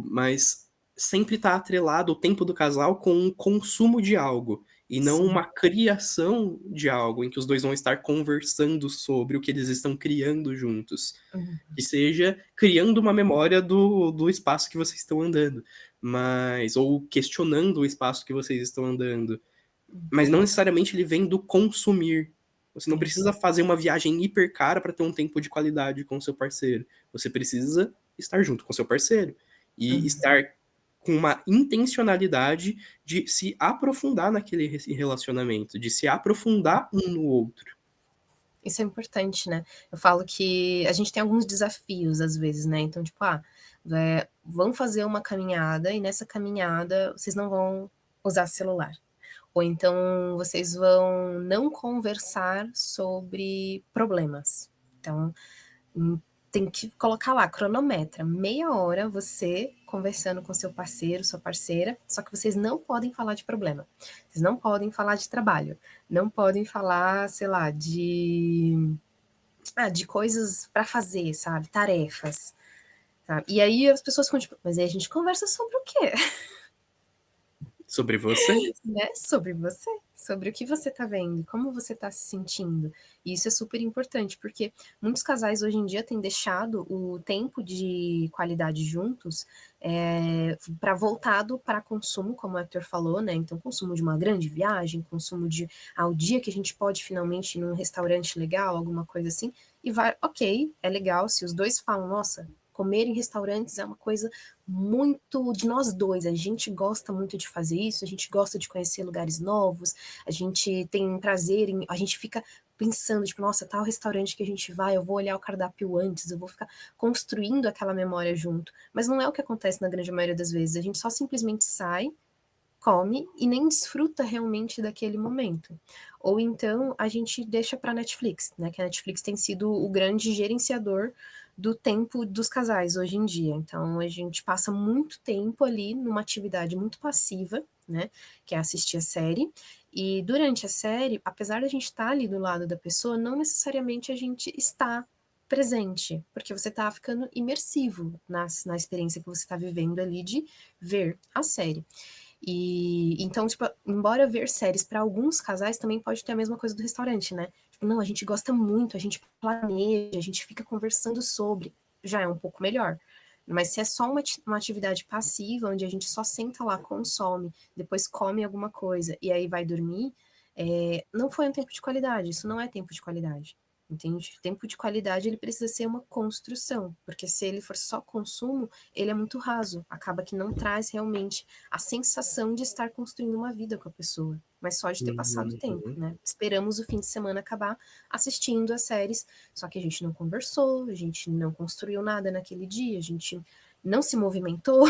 mas sempre está atrelado o tempo do casal com um consumo de algo, e não sim. uma criação de algo, em que os dois vão estar conversando sobre o que eles estão criando juntos. Uhum, Que seja criando uma memória do espaço que vocês estão andando, ou questionando o espaço que vocês estão andando, mas não necessariamente ele vem do consumir. Você não isso. precisa fazer uma viagem hiper cara para ter um tempo de qualidade com o seu parceiro. Você precisa estar junto com o seu parceiro e Uhum. estar com uma intencionalidade de se aprofundar naquele relacionamento, de se aprofundar um no outro. Isso é importante, né. Eu falo que a gente tem alguns desafios, às vezes, né, então, tipo, vão fazer uma caminhada e nessa caminhada vocês não vão usar celular. Ou então vocês vão não conversar sobre problemas. Então, tem que colocar lá, cronometra, meia hora você conversando com seu parceiro, sua parceira, só que vocês não podem falar de problema. Vocês não podem falar de trabalho. Não podem falar, sei lá, de coisas para fazer, sabe? Tarefas. Sabe? E aí as pessoas ficam tipo, mas aí a gente conversa sobre o quê? Sobre você? Né? Sobre você, sobre o que você tá vendo, como você tá se sentindo. E isso é super importante, porque muitos casais hoje em dia têm deixado o tempo de qualidade juntos para voltado para consumo, como o Hector falou, né? Então, consumo de uma grande viagem, consumo de o dia que a gente pode finalmente ir num restaurante legal, alguma coisa assim, e vai, ok, é legal se os dois falam, nossa, comer em restaurantes é uma coisa muito de nós dois. A gente gosta muito de fazer isso, a gente gosta de conhecer lugares novos, a gente tem prazer em. A gente fica pensando, tipo, nossa, tal restaurante que a gente vai, eu vou olhar o cardápio antes, eu vou ficar construindo aquela memória junto. Mas não é o que acontece na grande maioria das vezes. A gente só simplesmente sai, come e nem desfruta realmente daquele momento. Ou então a gente deixa para Netflix, né? Que a Netflix tem sido o grande gerenciador do tempo dos casais hoje em dia. Então a gente passa muito tempo ali numa atividade muito passiva, né? Que é assistir a série. E durante a série, apesar da gente estar ali do lado da pessoa, não necessariamente a gente está presente, porque você está ficando imersivo na experiência que você está vivendo ali de ver a série. E então, tipo, embora ver séries para alguns casais também pode ter a mesma coisa do restaurante, né? Tipo, não, a gente gosta muito, a gente planeja, a gente fica conversando sobre, já é um pouco melhor. Mas se é só uma atividade passiva, onde a gente só senta lá, consome, depois come alguma coisa e aí vai dormir, não foi um tempo de qualidade, isso não é tempo de qualidade. Entende? Tempo de qualidade ele precisa ser uma construção, porque se ele for só consumo, ele é muito raso, acaba que não traz realmente a sensação de estar construindo uma vida com a pessoa, mas só de ter passado tempo, Uhum. né? Esperamos o fim de semana acabar assistindo as séries, só que a gente não conversou, a gente não construiu nada naquele dia, a gente não se movimentou,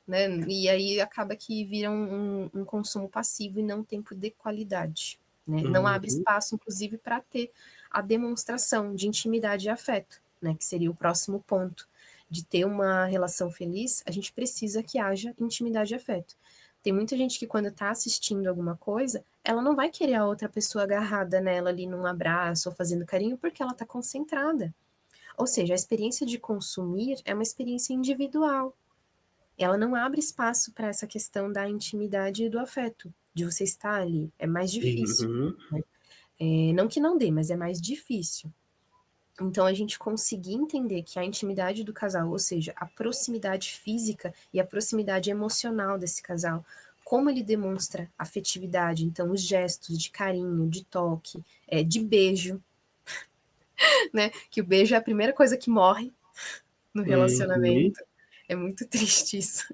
né? E aí acaba que vira um consumo passivo e não tempo de qualidade, né? Não abre Uhum. espaço, inclusive, para ter a demonstração de intimidade e afeto, né? Que seria o próximo ponto. De ter uma relação feliz, a gente precisa que haja intimidade e afeto. Tem muita gente que quando tá assistindo alguma coisa, ela não vai querer a outra pessoa agarrada nela ali num abraço ou fazendo carinho porque ela tá concentrada. Ou seja, a experiência de consumir é uma experiência individual. Ela não abre espaço para essa questão da intimidade e do afeto, de você estar ali. É mais difícil. Uhum. Né? Não que não dê, mas é mais difícil. Então, a gente conseguir entender que a intimidade do casal, ou seja, a proximidade física e a proximidade emocional desse casal, como ele demonstra afetividade, então os gestos de carinho, de toque, de beijo, né? Que o beijo é a primeira coisa que morre no Uhum. relacionamento. É muito triste isso.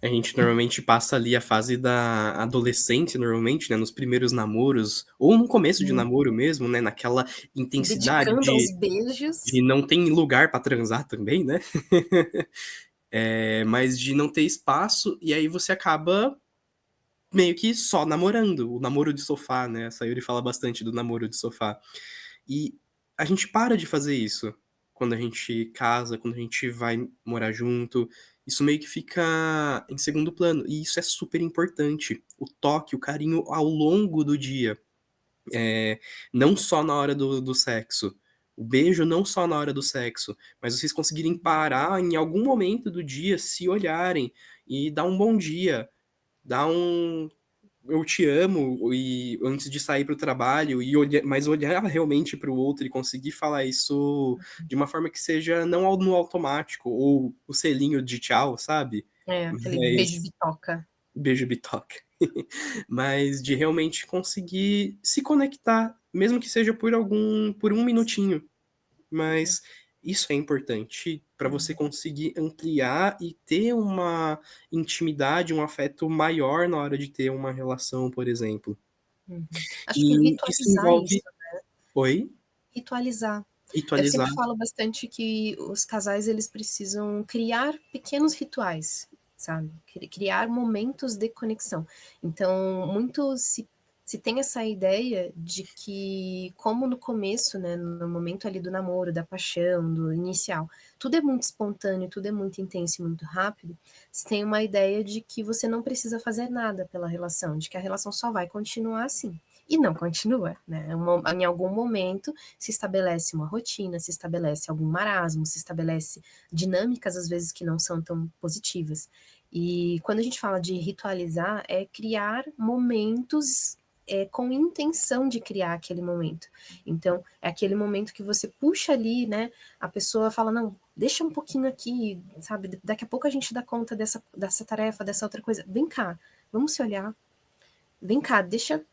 A gente normalmente passa ali a fase da adolescência, normalmente, né, nos primeiros namoros, ou no começo de namoro mesmo, né, naquela Se intensidade dedicando aos de beijos. não tem lugar pra transar também, né. Mas de não ter espaço, e aí você acaba meio que só namorando, o namoro de sofá, né, a Sayuri fala bastante do namoro de sofá. E a gente para de fazer isso quando a gente casa, quando a gente vai morar junto, isso meio que fica em segundo plano, e isso é super importante, o toque, o carinho ao longo do dia, não só na hora do sexo, o beijo não só na hora do sexo, mas vocês conseguirem parar em algum momento do dia, se olharem e dar um bom dia, dar um "eu te amo" e antes de sair para o trabalho e olhar realmente para o outro e conseguir falar isso de uma forma que seja não no automático ou o selinho de tchau, sabe. Aquele beijo Mas bitoca. beijo bitoca. Mas de realmente conseguir se conectar, mesmo que seja por um minutinho. Mas isso é importante para você conseguir ampliar e ter uma intimidade, um afeto maior na hora de ter uma relação, por exemplo. Uhum. Acho que E isso ritualizar isso. envolve oi? Ritualizar. Eu sempre Ritualizar. falo bastante que os casais eles precisam criar pequenos rituais. sabe? Criar momentos de conexão. Então, muito se tem essa ideia de que, como no começo, né, no momento ali do namoro, da paixão, do inicial, tudo é muito espontâneo, tudo é muito intenso e muito rápido, se tem uma ideia de que você não precisa fazer nada pela relação, de que a relação só vai continuar assim. E não continua, né? Em algum momento se estabelece uma rotina, se estabelece algum marasmo, se estabelece dinâmicas, às vezes, que não são tão positivas. E quando a gente fala de ritualizar, é criar momentos com intenção de criar aquele momento. Então, é aquele momento que você puxa ali, né? A pessoa fala, não, deixa um pouquinho aqui, sabe? Daqui a pouco a gente dá conta dessa tarefa, dessa outra coisa. Vem cá, vamos se olhar. Vem cá,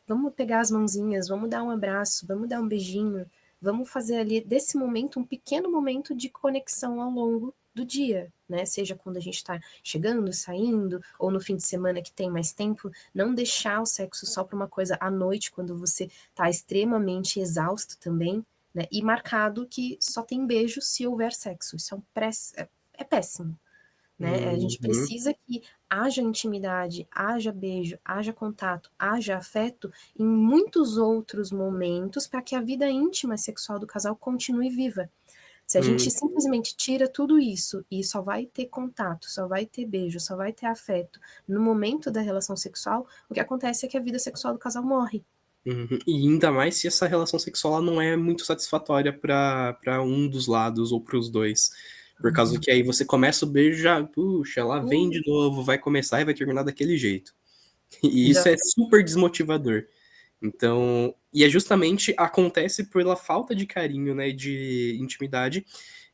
vamos pegar as mãozinhas, vamos dar um abraço, vamos dar um beijinho, vamos fazer ali desse momento um pequeno momento de conexão ao longo do dia, né? Seja quando a gente está chegando, saindo, ou no fim de semana que tem mais tempo, não deixar o sexo só para uma coisa à noite, quando você está extremamente exausto também, né? E marcado que só tem beijo se houver sexo. Isso é péssimo. Né? A gente Uhum, precisa que haja intimidade, haja beijo, haja contato, haja afeto em muitos outros momentos para que a vida íntima e sexual do casal continue viva. Se a gente uhum, simplesmente tira tudo isso e só vai ter contato, só vai ter beijo, só vai ter afeto no momento da relação sexual, o que acontece é que a vida sexual do casal morre. uhum. E ainda mais se essa relação sexual ela não é muito satisfatória para um dos lados ou para os dois. Por causa Uhum. que aí você começa o beijo já, puxa, ela vem Uh, de novo, vai começar e vai terminar daquele jeito. E já isso é super desmotivador. Então, e é justamente acontece pela falta de carinho, né, de intimidade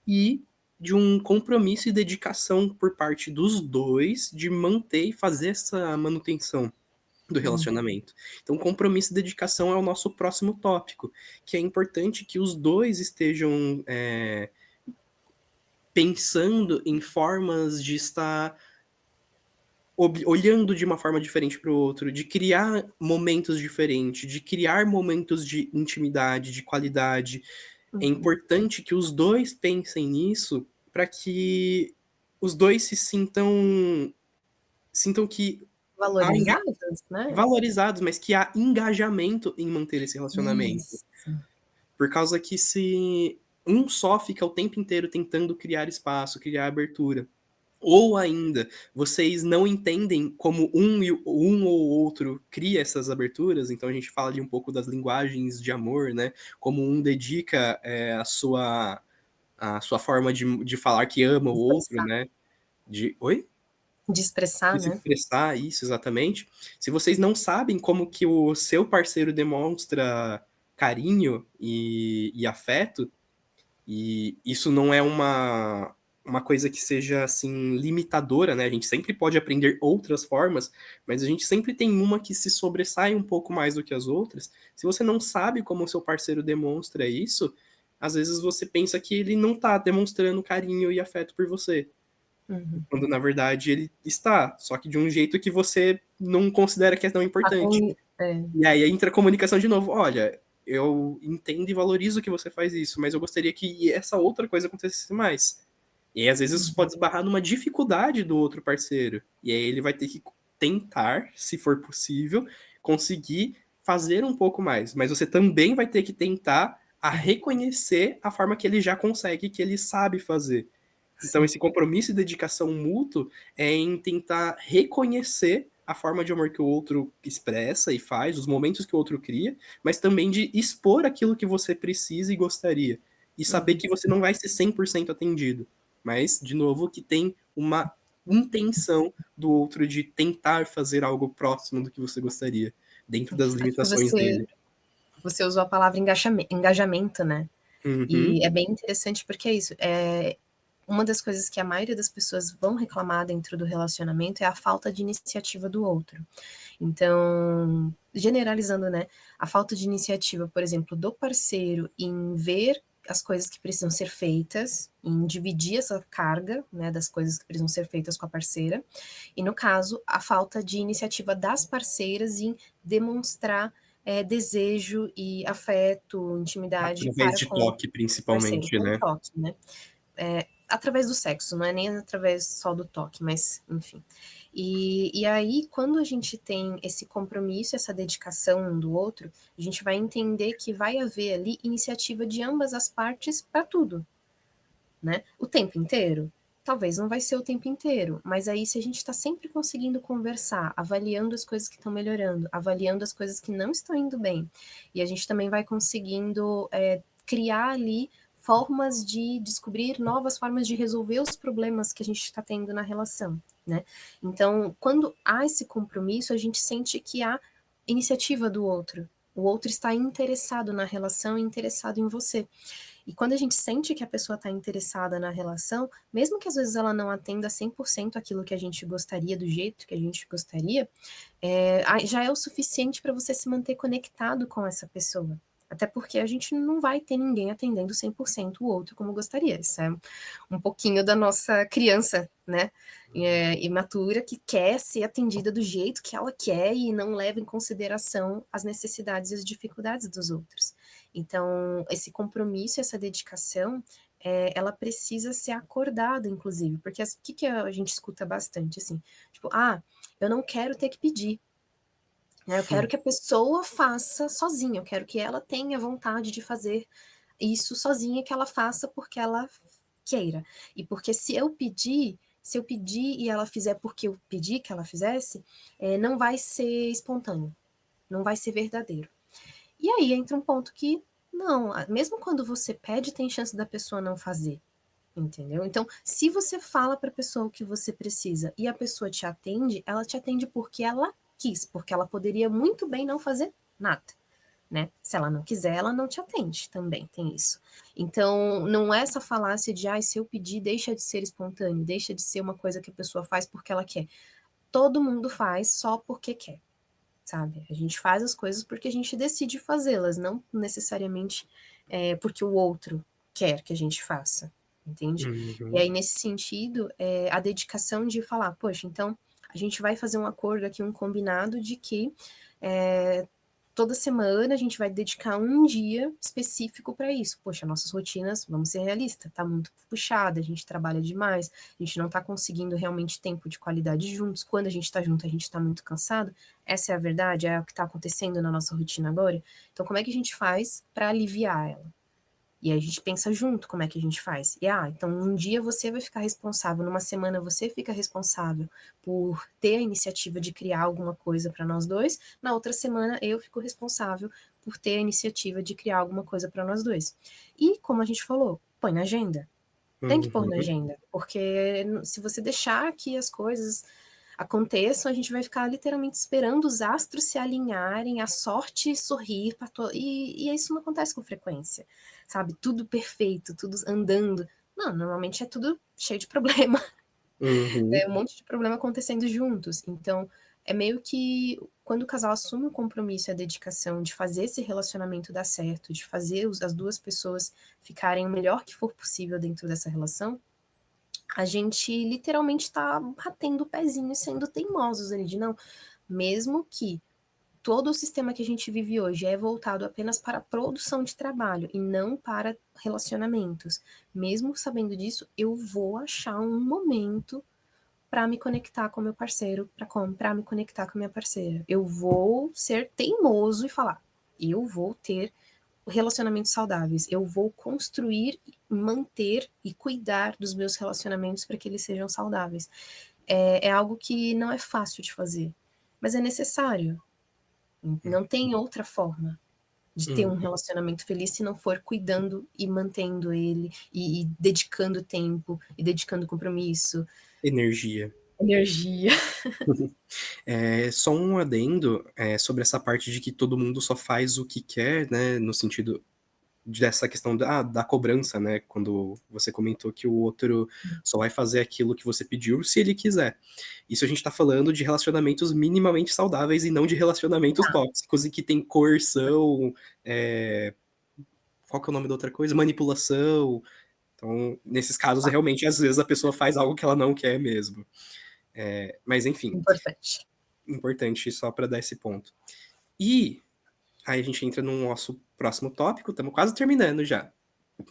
e de um compromisso e dedicação por parte dos dois de manter e fazer essa manutenção do uhum. relacionamento. Então, compromisso e dedicação é o nosso próximo tópico, que é importante que os dois estejam pensando em formas de estar olhando de uma forma diferente para o outro, de criar momentos diferentes, de criar momentos de intimidade, de qualidade. É Uhum. importante que os dois pensem nisso para que os dois se sintam que há Valorizadas, né? valorizados, mas que há engajamento em manter esse relacionamento. Isso. Por causa que se um só fica o tempo inteiro tentando criar espaço, criar abertura, ou ainda vocês não entendem como um ou outro cria essas aberturas, então a gente fala ali um pouco das linguagens de amor, né? Como um dedica a sua forma de falar que ama o outro, Expressar. né? Oi? De expressar, De se né? expressar, isso, exatamente. Se vocês não sabem como que o seu parceiro demonstra carinho e afeto, e isso não é uma coisa que seja, assim, limitadora, né, a gente sempre pode aprender outras formas, mas a gente sempre tem uma que se sobressai um pouco mais do que as outras. Se você não sabe como o seu parceiro demonstra isso, às vezes você pensa que ele não tá demonstrando carinho e afeto por você. Uhum. Quando na verdade ele está, só que de um jeito que você não considera que é tão A importante. com é. E aí entra a comunicação de novo: "Olha, eu entendo e valorizo que você faz isso, mas eu gostaria que essa outra coisa acontecesse mais". E aí, às vezes isso Uhum. pode esbarrar numa dificuldade do outro parceiro, e aí ele vai ter que tentar, se for possível, conseguir fazer um pouco mais, mas você também vai ter que tentar a É, reconhecer a forma que ele já consegue, que ele sabe fazer. Então, sim. esse compromisso e dedicação mútuo é em tentar reconhecer a forma de amor que o outro expressa e faz, os momentos que o outro cria, mas também de expor aquilo que você precisa e gostaria. E saber Uhum. que você não vai ser 100% atendido, mas, de novo, que tem uma intenção do outro de tentar fazer algo próximo do que você gostaria, dentro das Acho que limitações dele. você usou a palavra engajamento, né. Uhum, E é bem interessante porque é isso, uma das coisas que a maioria das pessoas vão reclamar dentro do relacionamento é a falta de iniciativa do outro. Então, generalizando, né, a falta de iniciativa, por exemplo, do parceiro em ver as coisas que precisam ser feitas, em dividir essa carga, né, das coisas que precisam ser feitas com a parceira, e no caso, a falta de iniciativa das parceiras em demonstrar, desejo e afeto, intimidade através para de com o toque, parceiro, principalmente, com né. toque, né. através do sexo, não é nem através só do toque, mas enfim. E aí, quando a gente tem esse compromisso, essa dedicação um do outro, a gente vai entender que vai haver ali iniciativa de ambas as partes para tudo, né? O tempo inteiro? Talvez não vai ser o tempo inteiro, mas aí se a gente está sempre conseguindo conversar, avaliando as coisas que estão melhorando, avaliando as coisas que não estão indo bem, e a gente também vai conseguindo criar ali formas de descobrir novas formas de resolver os problemas que a gente está tendo na relação, né? Então, quando há esse compromisso, a gente sente que há iniciativa do outro. O outro está interessado na relação, interessado em você. E quando a gente sente que a pessoa está interessada na relação, mesmo que às vezes ela não atenda 100% aquilo que a gente gostaria, do jeito que a gente gostaria, já é o suficiente para você se manter conectado com essa pessoa. Até porque a gente não vai ter ninguém atendendo 100% o outro como gostaria. Isso é um pouquinho da nossa criança, né? Imatura, que quer ser atendida do jeito que ela quer e não leva em consideração as necessidades e as dificuldades dos outros. Então, esse compromisso, essa dedicação, ela precisa ser acordada, inclusive, porque o que a gente escuta bastante, assim, tipo, eu não quero ter que pedir, né? Eu quero que a pessoa faça sozinha, eu quero que ela tenha vontade de fazer isso sozinha, que ela faça porque ela queira. E porque se eu pedir e ela fizer porque eu pedi que ela fizesse, não vai ser espontâneo, não vai ser verdadeiro. E aí entra um ponto que, não, mesmo quando você pede, tem chance da pessoa não fazer, entendeu? Então, se você fala para a pessoa o que você precisa e a pessoa te atende, ela te atende porque ela quis, porque ela poderia muito bem não fazer nada, né? Se ela não quiser, ela não te atende, também tem isso. Então, não é essa falácia de, se eu pedir, deixa de ser espontâneo, deixa de ser uma coisa que a pessoa faz porque ela quer. Todo mundo faz só porque quer, sabe? A gente faz as coisas porque a gente decide fazê-las, não necessariamente porque o outro quer que a gente faça, entende? E Uhum. aí, nesse sentido, a dedicação de falar, poxa, então a gente vai fazer um acordo aqui, um combinado de que toda semana a gente vai dedicar um dia específico para isso. Poxa, nossas rotinas, vamos ser realistas, tá muito puxada, a gente trabalha demais, a gente não tá conseguindo realmente tempo de qualidade juntos. Quando a gente tá junto, a gente tá muito cansado. Essa é a verdade, é o que tá acontecendo na nossa rotina agora. Então, como é que a gente faz para aliviar ela? E aí a gente pensa junto como é que a gente faz. E então um dia você vai ficar responsável, numa semana você fica responsável por ter a iniciativa de criar alguma coisa para nós dois, na outra semana eu fico responsável por ter a iniciativa de criar alguma coisa para nós dois. E como a gente falou, põe na agenda. Tem que pôr na Uhum. agenda, porque se você deixar que as coisas aconteçam, a gente vai ficar literalmente esperando os astros se alinharem, a sorte sorrir para e isso não acontece com frequência, sabe? Tudo perfeito, tudo andando. Não, normalmente é tudo cheio de problema, Uhum. um monte de problema acontecendo juntos. Então, é meio que quando o casal assume o compromisso e a dedicação de fazer esse relacionamento dar certo, de fazer as duas pessoas ficarem o melhor que for possível dentro dessa relação, a gente literalmente está batendo o pezinho e sendo teimosos ali, de não, mesmo que todo o sistema que a gente vive hoje é voltado apenas para a produção de trabalho e não para relacionamentos. Mesmo sabendo disso, eu vou achar um momento para me conectar com meu parceiro, para me conectar com minha parceira. Eu vou ser teimoso e falar, eu vou ter relacionamentos saudáveis. Eu vou construir, manter e cuidar dos meus relacionamentos para que eles sejam saudáveis. É algo que não é fácil de fazer, mas é necessário. Não tem outra forma de ter um Uhum. relacionamento feliz se não for cuidando e mantendo ele, e dedicando tempo, e dedicando compromisso, Energia. energia. Só um adendo, sobre essa parte de que todo mundo só faz o que quer, né, no sentido dessa questão da cobrança, né, quando você comentou que o outro só vai fazer aquilo que você pediu se ele quiser. Isso a gente tá falando de relacionamentos minimamente saudáveis e não de relacionamentos Tá, tóxicos e que tem coerção, qual que é o nome da outra coisa? Manipulação. Então, nesses casos, tá, realmente, às vezes a pessoa faz algo que ela não quer mesmo. Mas enfim, importante. importante só para dar esse ponto. E aí a gente entra no nosso próximo tópico, estamos quase terminando já.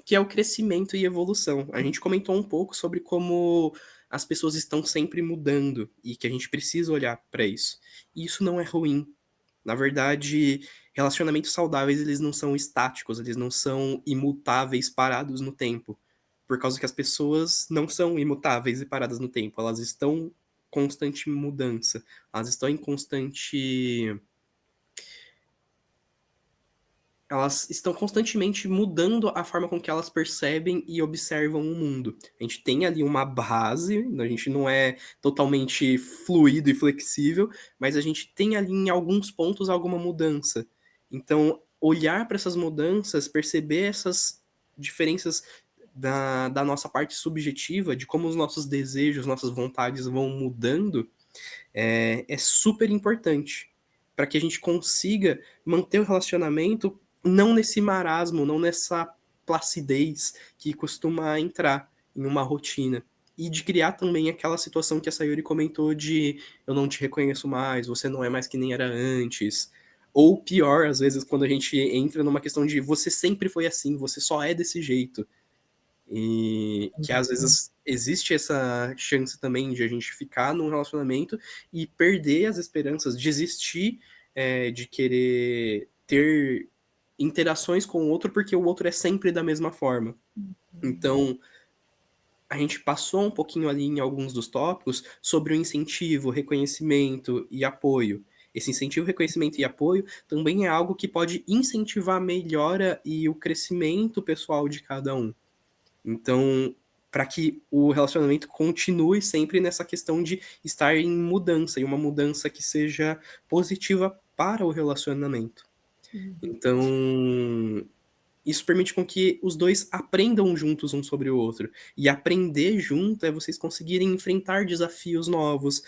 que é o crescimento e evolução. A gente comentou um pouco sobre como as pessoas estão sempre mudando e que a gente precisa olhar para isso. E isso não é ruim. Na verdade, relacionamentos saudáveis, eles não são estáticos, eles não são imutáveis, parados no tempo. Por causa que as pessoas não são imutáveis e paradas no tempo, elas estão em constante mudança, elas estão em constante elas estão constantemente mudando a forma com que elas percebem e observam o mundo. A gente tem ali uma base, a gente não é totalmente fluido e flexível, mas a gente tem ali em alguns pontos alguma mudança. Então, olhar para essas mudanças, perceber essas diferenças da nossa parte subjetiva, de como os nossos desejos, nossas vontades vão mudando, é super importante para que a gente consiga manter o relacionamento não nesse marasmo, não nessa placidez que costuma entrar em uma rotina. E de criar também aquela situação que a Sayuri comentou de eu não te reconheço mais, você não é mais que nem era antes. Ou pior, às vezes, quando a gente entra numa questão de você sempre foi assim, você só é desse jeito. E que às vezes existe essa chance também de a gente ficar num relacionamento e perder as esperanças, desistir de querer ter interações com o outro porque o outro é sempre da mesma forma. Então, a gente passou um pouquinho ali em alguns dos tópicos sobre o incentivo, reconhecimento e apoio. Esse incentivo, reconhecimento e apoio também é algo que pode incentivar a melhora e o crescimento pessoal de cada um. Então, para que o relacionamento continue sempre nessa questão de estar em mudança, e uma mudança que seja positiva para o relacionamento. Uhum. Então, isso permite com que os dois aprendam juntos um sobre o outro. E aprender junto é vocês conseguirem enfrentar desafios novos,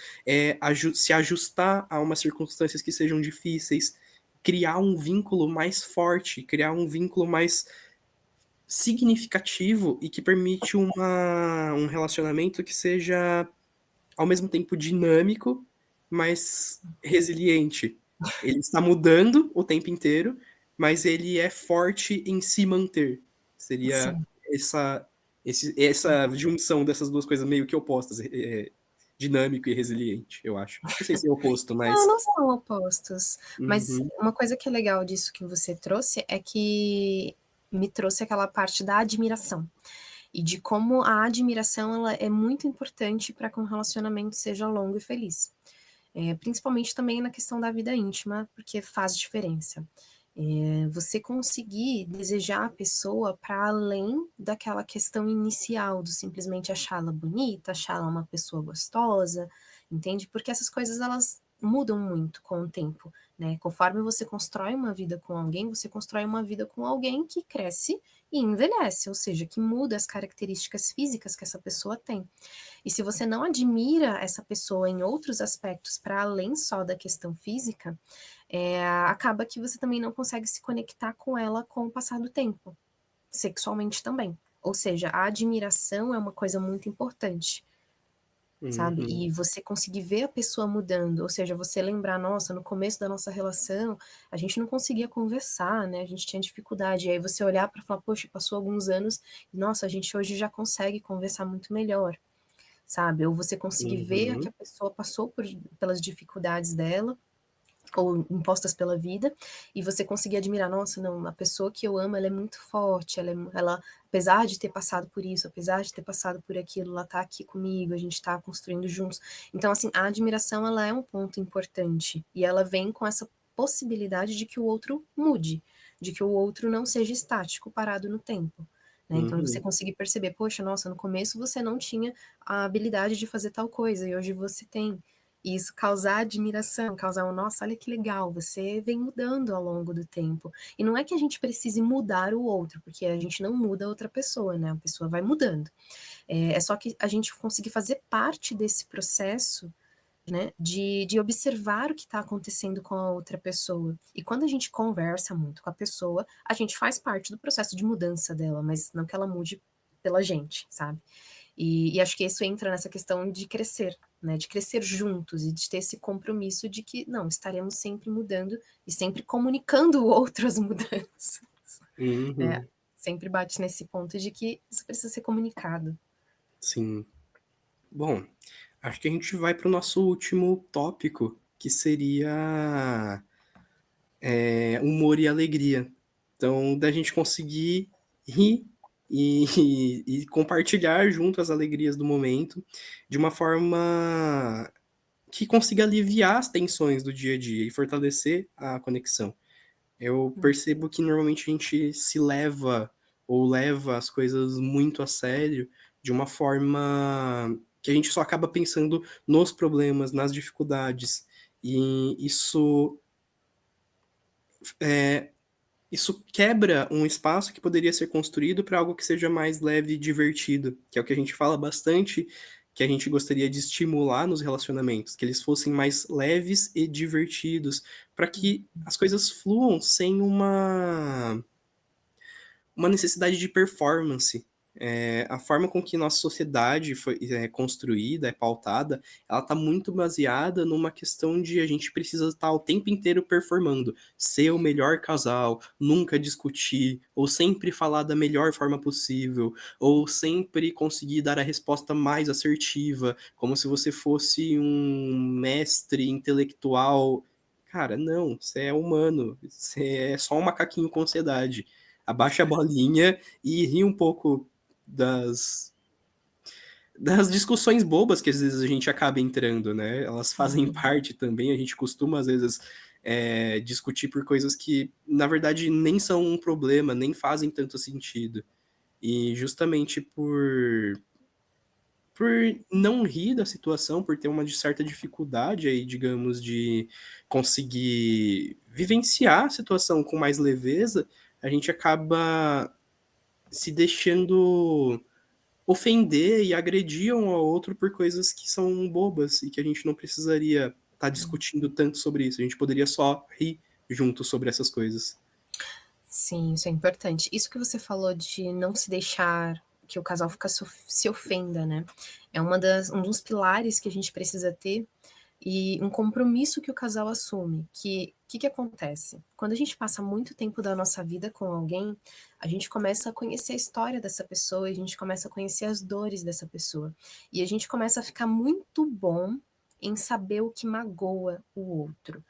se ajustar a umas circunstâncias que sejam difíceis, criar um vínculo mais forte, criar um vínculo mais significativo e que permite um relacionamento que seja, ao mesmo tempo, dinâmico, mas resiliente. Ele está mudando o tempo inteiro, mas ele é forte em se manter. Seria Sim. essa, essa junção dessas duas coisas meio que opostas, dinâmico e resiliente, eu acho. Não sei se é oposto, Não, mas. não são opostos. Mas Uhum, uma coisa que é legal disso que você trouxe é que me trouxe aquela parte da admiração. E de como a admiração ela é muito importante para que um relacionamento seja longo e feliz. Principalmente também na questão da vida íntima, porque faz diferença. Você conseguir desejar a pessoa para além daquela questão inicial do simplesmente achá-la bonita, achá-la uma pessoa gostosa, entende? Porque essas coisas elas mudam muito com o tempo, né? Conforme você constrói uma vida com alguém, você constrói uma vida com alguém que cresce e envelhece, ou seja, que muda as características físicas que essa pessoa tem. E se você não admira essa pessoa em outros aspectos para além só da questão física, acaba que você também não consegue se conectar com ela com o passar do tempo, sexualmente também. Ou seja, a admiração é uma coisa muito importante, sabe? uhum, E você conseguir ver a pessoa mudando, ou seja, você lembrar, nossa, no começo da nossa relação, a gente não conseguia conversar, né? A gente tinha dificuldade. E aí você olhar para falar, poxa, passou alguns anos, e nossa, a gente hoje já consegue conversar muito melhor, sabe? Ou você conseguir ver que a uhum, pessoa passou pelas dificuldades dela, ou impostas pela vida, e você conseguir admirar, nossa, não, a pessoa que eu amo, ela é muito forte, ela, apesar de ter passado por isso, apesar de ter passado por aquilo, ela tá aqui comigo, a gente tá construindo juntos. Então, assim, a admiração, ela é um ponto importante, e ela vem com essa possibilidade de que o outro mude, de que o outro não seja estático, parado no tempo. Né? Então, você uhum, conseguir perceber, poxa, nossa, no começo você não tinha a habilidade de fazer tal coisa, e hoje você tem. E isso causar admiração, causar um, nossa, olha que legal, você vem mudando ao longo do tempo. E não é que a gente precise mudar o outro, porque a gente não muda a outra pessoa, né? A pessoa vai mudando. É só que a gente conseguir fazer parte desse processo, né? De observar o que está acontecendo com a outra pessoa. E quando a gente conversa muito com a pessoa, a gente faz parte do processo de mudança dela, mas não que ela mude pela gente, sabe? E acho que isso entra nessa questão de crescer, né? De crescer juntos e de ter esse compromisso de que, não, estaremos sempre mudando e sempre comunicando o outro as mudanças, né? uhum. sempre bate nesse ponto de que isso precisa ser comunicado. Sim. Bom, acho que a gente vai para o nosso último tópico, que seria, humor e alegria. Então, da gente conseguir rir e e compartilhar junto as alegrias do momento, de uma forma que consiga aliviar as tensões do dia a dia e fortalecer a conexão. Eu Hum, percebo que normalmente a gente se leva ou leva as coisas muito a sério, de uma forma que a gente só acaba pensando nos problemas, nas dificuldades, e eh, isso quebra um espaço que poderia ser construído para algo que seja mais leve e divertido, que é o que a gente fala bastante, que a gente gostaria de estimular nos relacionamentos, que eles fossem mais leves e divertidos, para hum, que as coisas fluam sem uma necessidade de performance. A forma com que nossa sociedade foi, construída, é pautada, ela está muito baseada numa questão de a gente precisa estar o tempo inteiro performando, ser o melhor casal, nunca discutir, ou sempre falar da melhor forma possível, ou sempre conseguir dar a resposta mais assertiva, como se você fosse um mestre intelectual. Cara, não, você é humano, você é só um macaquinho com ansiedade. Abaixa a bolinha e ri um pouco das discussões bobas que às vezes a gente acaba entrando, né, elas fazem sim. parte também, a gente costuma às vezes, discutir por coisas que na verdade nem são um problema, nem fazem tanto sentido. E justamente por não rir da situação, por ter uma certa dificuldade aí, digamos, de conseguir vivenciar a situação com mais leveza, a gente acaba se deixando ofender e agredir um ao outro por coisas que são bobas e que a gente não precisaria estar discutindo tanto sobre isso, a gente poderia só rir junto sobre essas coisas. Sim, isso é importante. Isso que você falou de não se deixar que o casal fica se ofenda, né, é um dos pilares que a gente precisa ter e um compromisso que o casal assume, que acontece? Quando a gente passa muito tempo da nossa vida com alguém, a gente começa a conhecer a história dessa pessoa, e a gente começa a conhecer as dores dessa pessoa. E a gente começa a ficar muito bom em saber o que magoa o outro.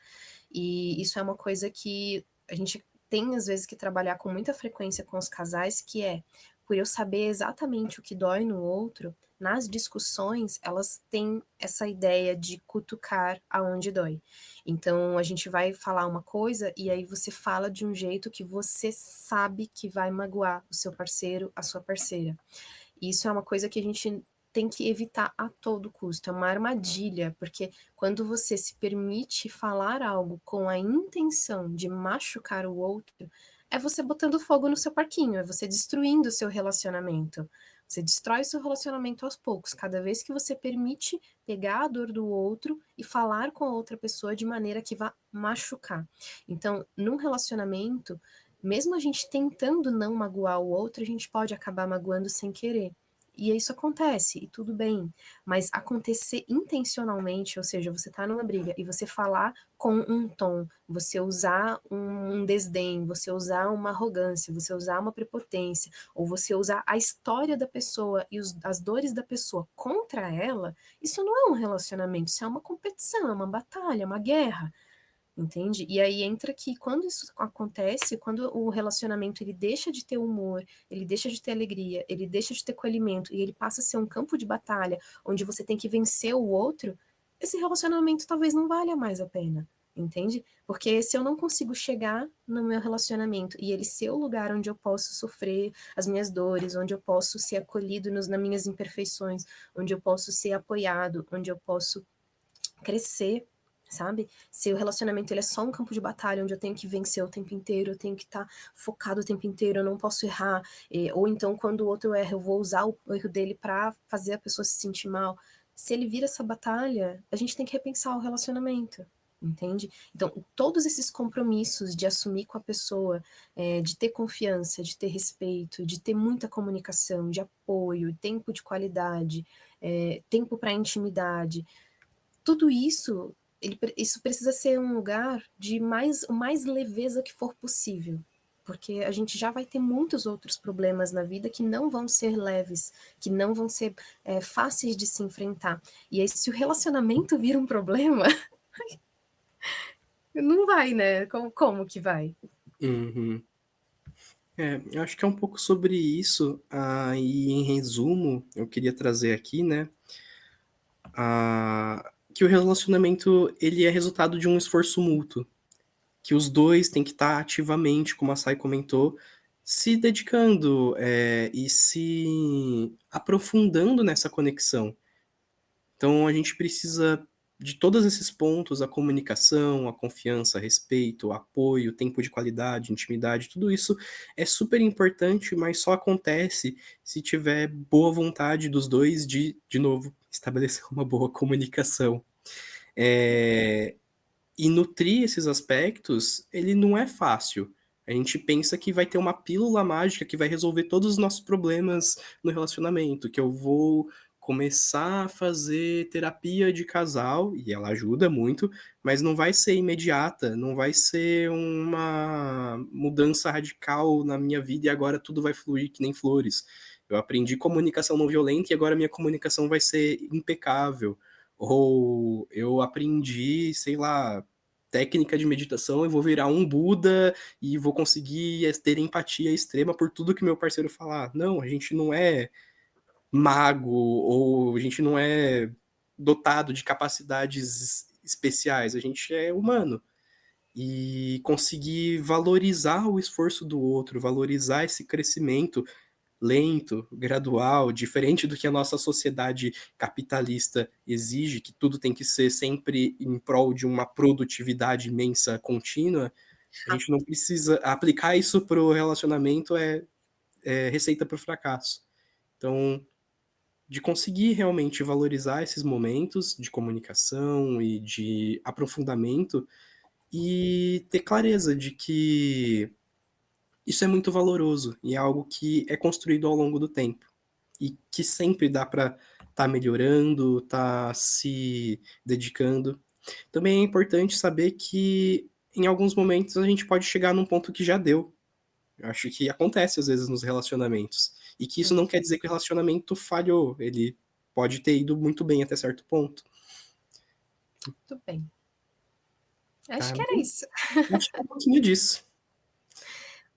E isso é uma coisa que a gente tem, às vezes, que trabalhar com muita frequência com os casais, que é, por eu saber exatamente o que dói no outro, nas discussões, elas têm essa ideia de cutucar aonde dói. Então, a gente vai falar uma coisa e aí você fala de um jeito que você sabe que vai magoar o seu parceiro, a sua parceira. E isso é uma coisa que a gente tem que evitar a todo custo, é uma armadilha, porque quando você se permite falar algo com a intenção de machucar o outro, é você botando fogo no seu parquinho, é você destruindo o seu relacionamento. Você destrói o seu relacionamento aos poucos, cada vez que você permite pegar a dor do outro e falar com a outra pessoa de maneira que vá machucar. Então, num relacionamento, mesmo a gente tentando não magoar o outro, a gente pode acabar magoando sem querer. E isso acontece, e tudo bem. Mas acontecer intencionalmente, ou seja, você tá numa briga e você falar com um tom, você usar um desdém, você usar uma arrogância, você usar uma prepotência, ou você usar a história da pessoa e as dores da pessoa contra ela, isso não é um relacionamento, isso é uma competição, é uma batalha, é uma guerra. Entende? E aí entra que quando isso acontece, quando o relacionamento ele deixa de ter humor, ele deixa de ter alegria, ele deixa de ter acolhimento e ele passa a ser um campo de batalha onde você tem que vencer o outro, esse relacionamento talvez não valha mais a pena, entende? Porque se eu não consigo chegar no meu relacionamento e ele ser o lugar onde eu posso sofrer as minhas dores, onde eu posso ser acolhido nas minhas imperfeições, onde eu posso ser apoiado, onde eu posso crescer, sabe? Se o relacionamento ele é só um campo de batalha onde eu tenho que vencer o tempo inteiro, eu tenho que estar focado o tempo inteiro, eu não posso errar, ou então quando o outro erra, eu vou usar o erro dele para fazer a pessoa se sentir mal. Se ele vira essa batalha, a gente tem que repensar o relacionamento. Entende? Então, todos esses compromissos de assumir com a pessoa, de ter confiança, de ter respeito, de ter muita comunicação, de apoio, tempo de qualidade, tempo para intimidade, tudo isso, isso precisa ser um lugar de o mais leveza que for possível, porque a gente já vai ter muitos outros problemas na vida que não vão ser leves, que não vão ser fáceis de se enfrentar. E aí, se o relacionamento vira um problema, não vai, né? Como que vai? Uhum. Eu acho que é um pouco sobre isso, e em resumo, eu queria trazer aqui, né, que o relacionamento ele é resultado de um esforço mútuo, que os dois têm que estar ativamente, como a Sai comentou, se dedicando, e se aprofundando nessa conexão. Então a gente precisa de todos esses pontos, a comunicação, a confiança, respeito, o apoio, tempo de qualidade, intimidade, tudo isso é super importante, mas só acontece se tiver boa vontade dos dois de novo, estabelecer uma boa comunicação. E nutrir esses aspectos, ele não é fácil. A gente pensa que vai ter uma pílula mágica que vai resolver todos os nossos problemas no relacionamento, que eu vou começar a fazer terapia de casal, e ela ajuda muito, mas não vai ser imediata, não vai ser uma mudança radical na minha vida e agora tudo vai fluir que nem flores. Eu aprendi comunicação não violenta e agora minha comunicação vai ser impecável. Ou eu aprendi, sei lá, técnica de meditação, eu vou virar um Buda e vou conseguir ter empatia extrema por tudo que meu parceiro falar. Não, a gente não é mago ou a gente não é dotado de capacidades especiais, a gente é humano. E conseguir valorizar o esforço do outro, valorizar esse crescimento lento, gradual, diferente do que a nossa sociedade capitalista exige, que tudo tem que ser sempre em prol de uma produtividade imensa contínua, a gente não precisa aplicar isso para o relacionamento é receita para o fracasso. Então, de conseguir realmente valorizar esses momentos de comunicação e de aprofundamento e ter clareza de que isso é muito valoroso e é algo que é construído ao longo do tempo e que sempre dá para estar melhorando, estar se dedicando. Também é importante saber que em alguns momentos a gente pode chegar num ponto que já deu. Eu acho que acontece às vezes nos relacionamentos. E que isso não quer dizer que o relacionamento falhou. Ele pode ter ido muito bem até certo ponto. Tudo bem. Acho Tá que era bem? isso. Acho que é um pouquinho disso.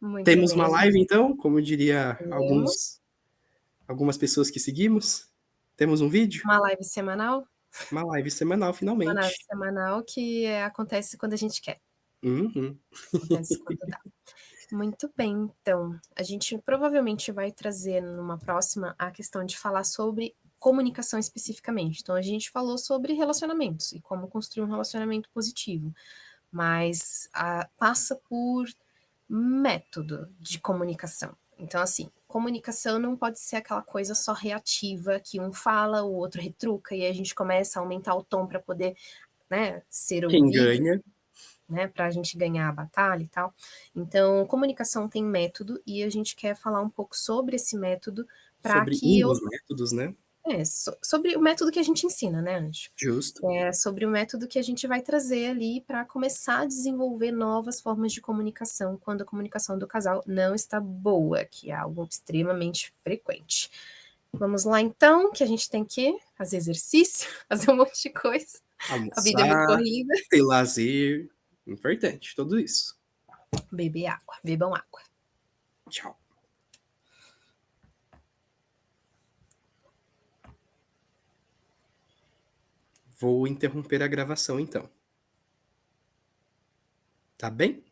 Muito Temos bem, uma a gente live, então, como diria temos algumas pessoas que seguimos. Temos um vídeo? uma live semanal. Uma live semanal, Uma live finalmente. semanal que acontece quando a gente quer, Uhum. acontece quando dá. Muito bem, então, a gente provavelmente vai trazer numa próxima a questão de falar sobre comunicação especificamente. Então, a gente falou sobre relacionamentos e como construir um relacionamento positivo, mas passa por método de comunicação. Então, assim, comunicação não pode ser aquela coisa só reativa, que um fala, o outro retruca, e aí a gente começa a aumentar o tom para poder, né, ser Quem ouvido, ganha né, para a gente ganhar a batalha e tal. Então, comunicação tem método e a gente quer falar um pouco sobre esse método para sobre que um eu. dos métodos, né? Sobre o método que a gente ensina, né, Anjo? Justo. É sobre o método que a gente vai trazer ali para começar a desenvolver novas formas de comunicação quando a comunicação do casal não está boa, que é algo extremamente frequente. Vamos lá, então, que a gente tem que fazer exercício, fazer um monte de coisa. A vida é muito Almoçar, corrida. ter lazer, importante, tudo isso. Beber água, bebam água. Tchau. Vou interromper a gravação então. Tá bem?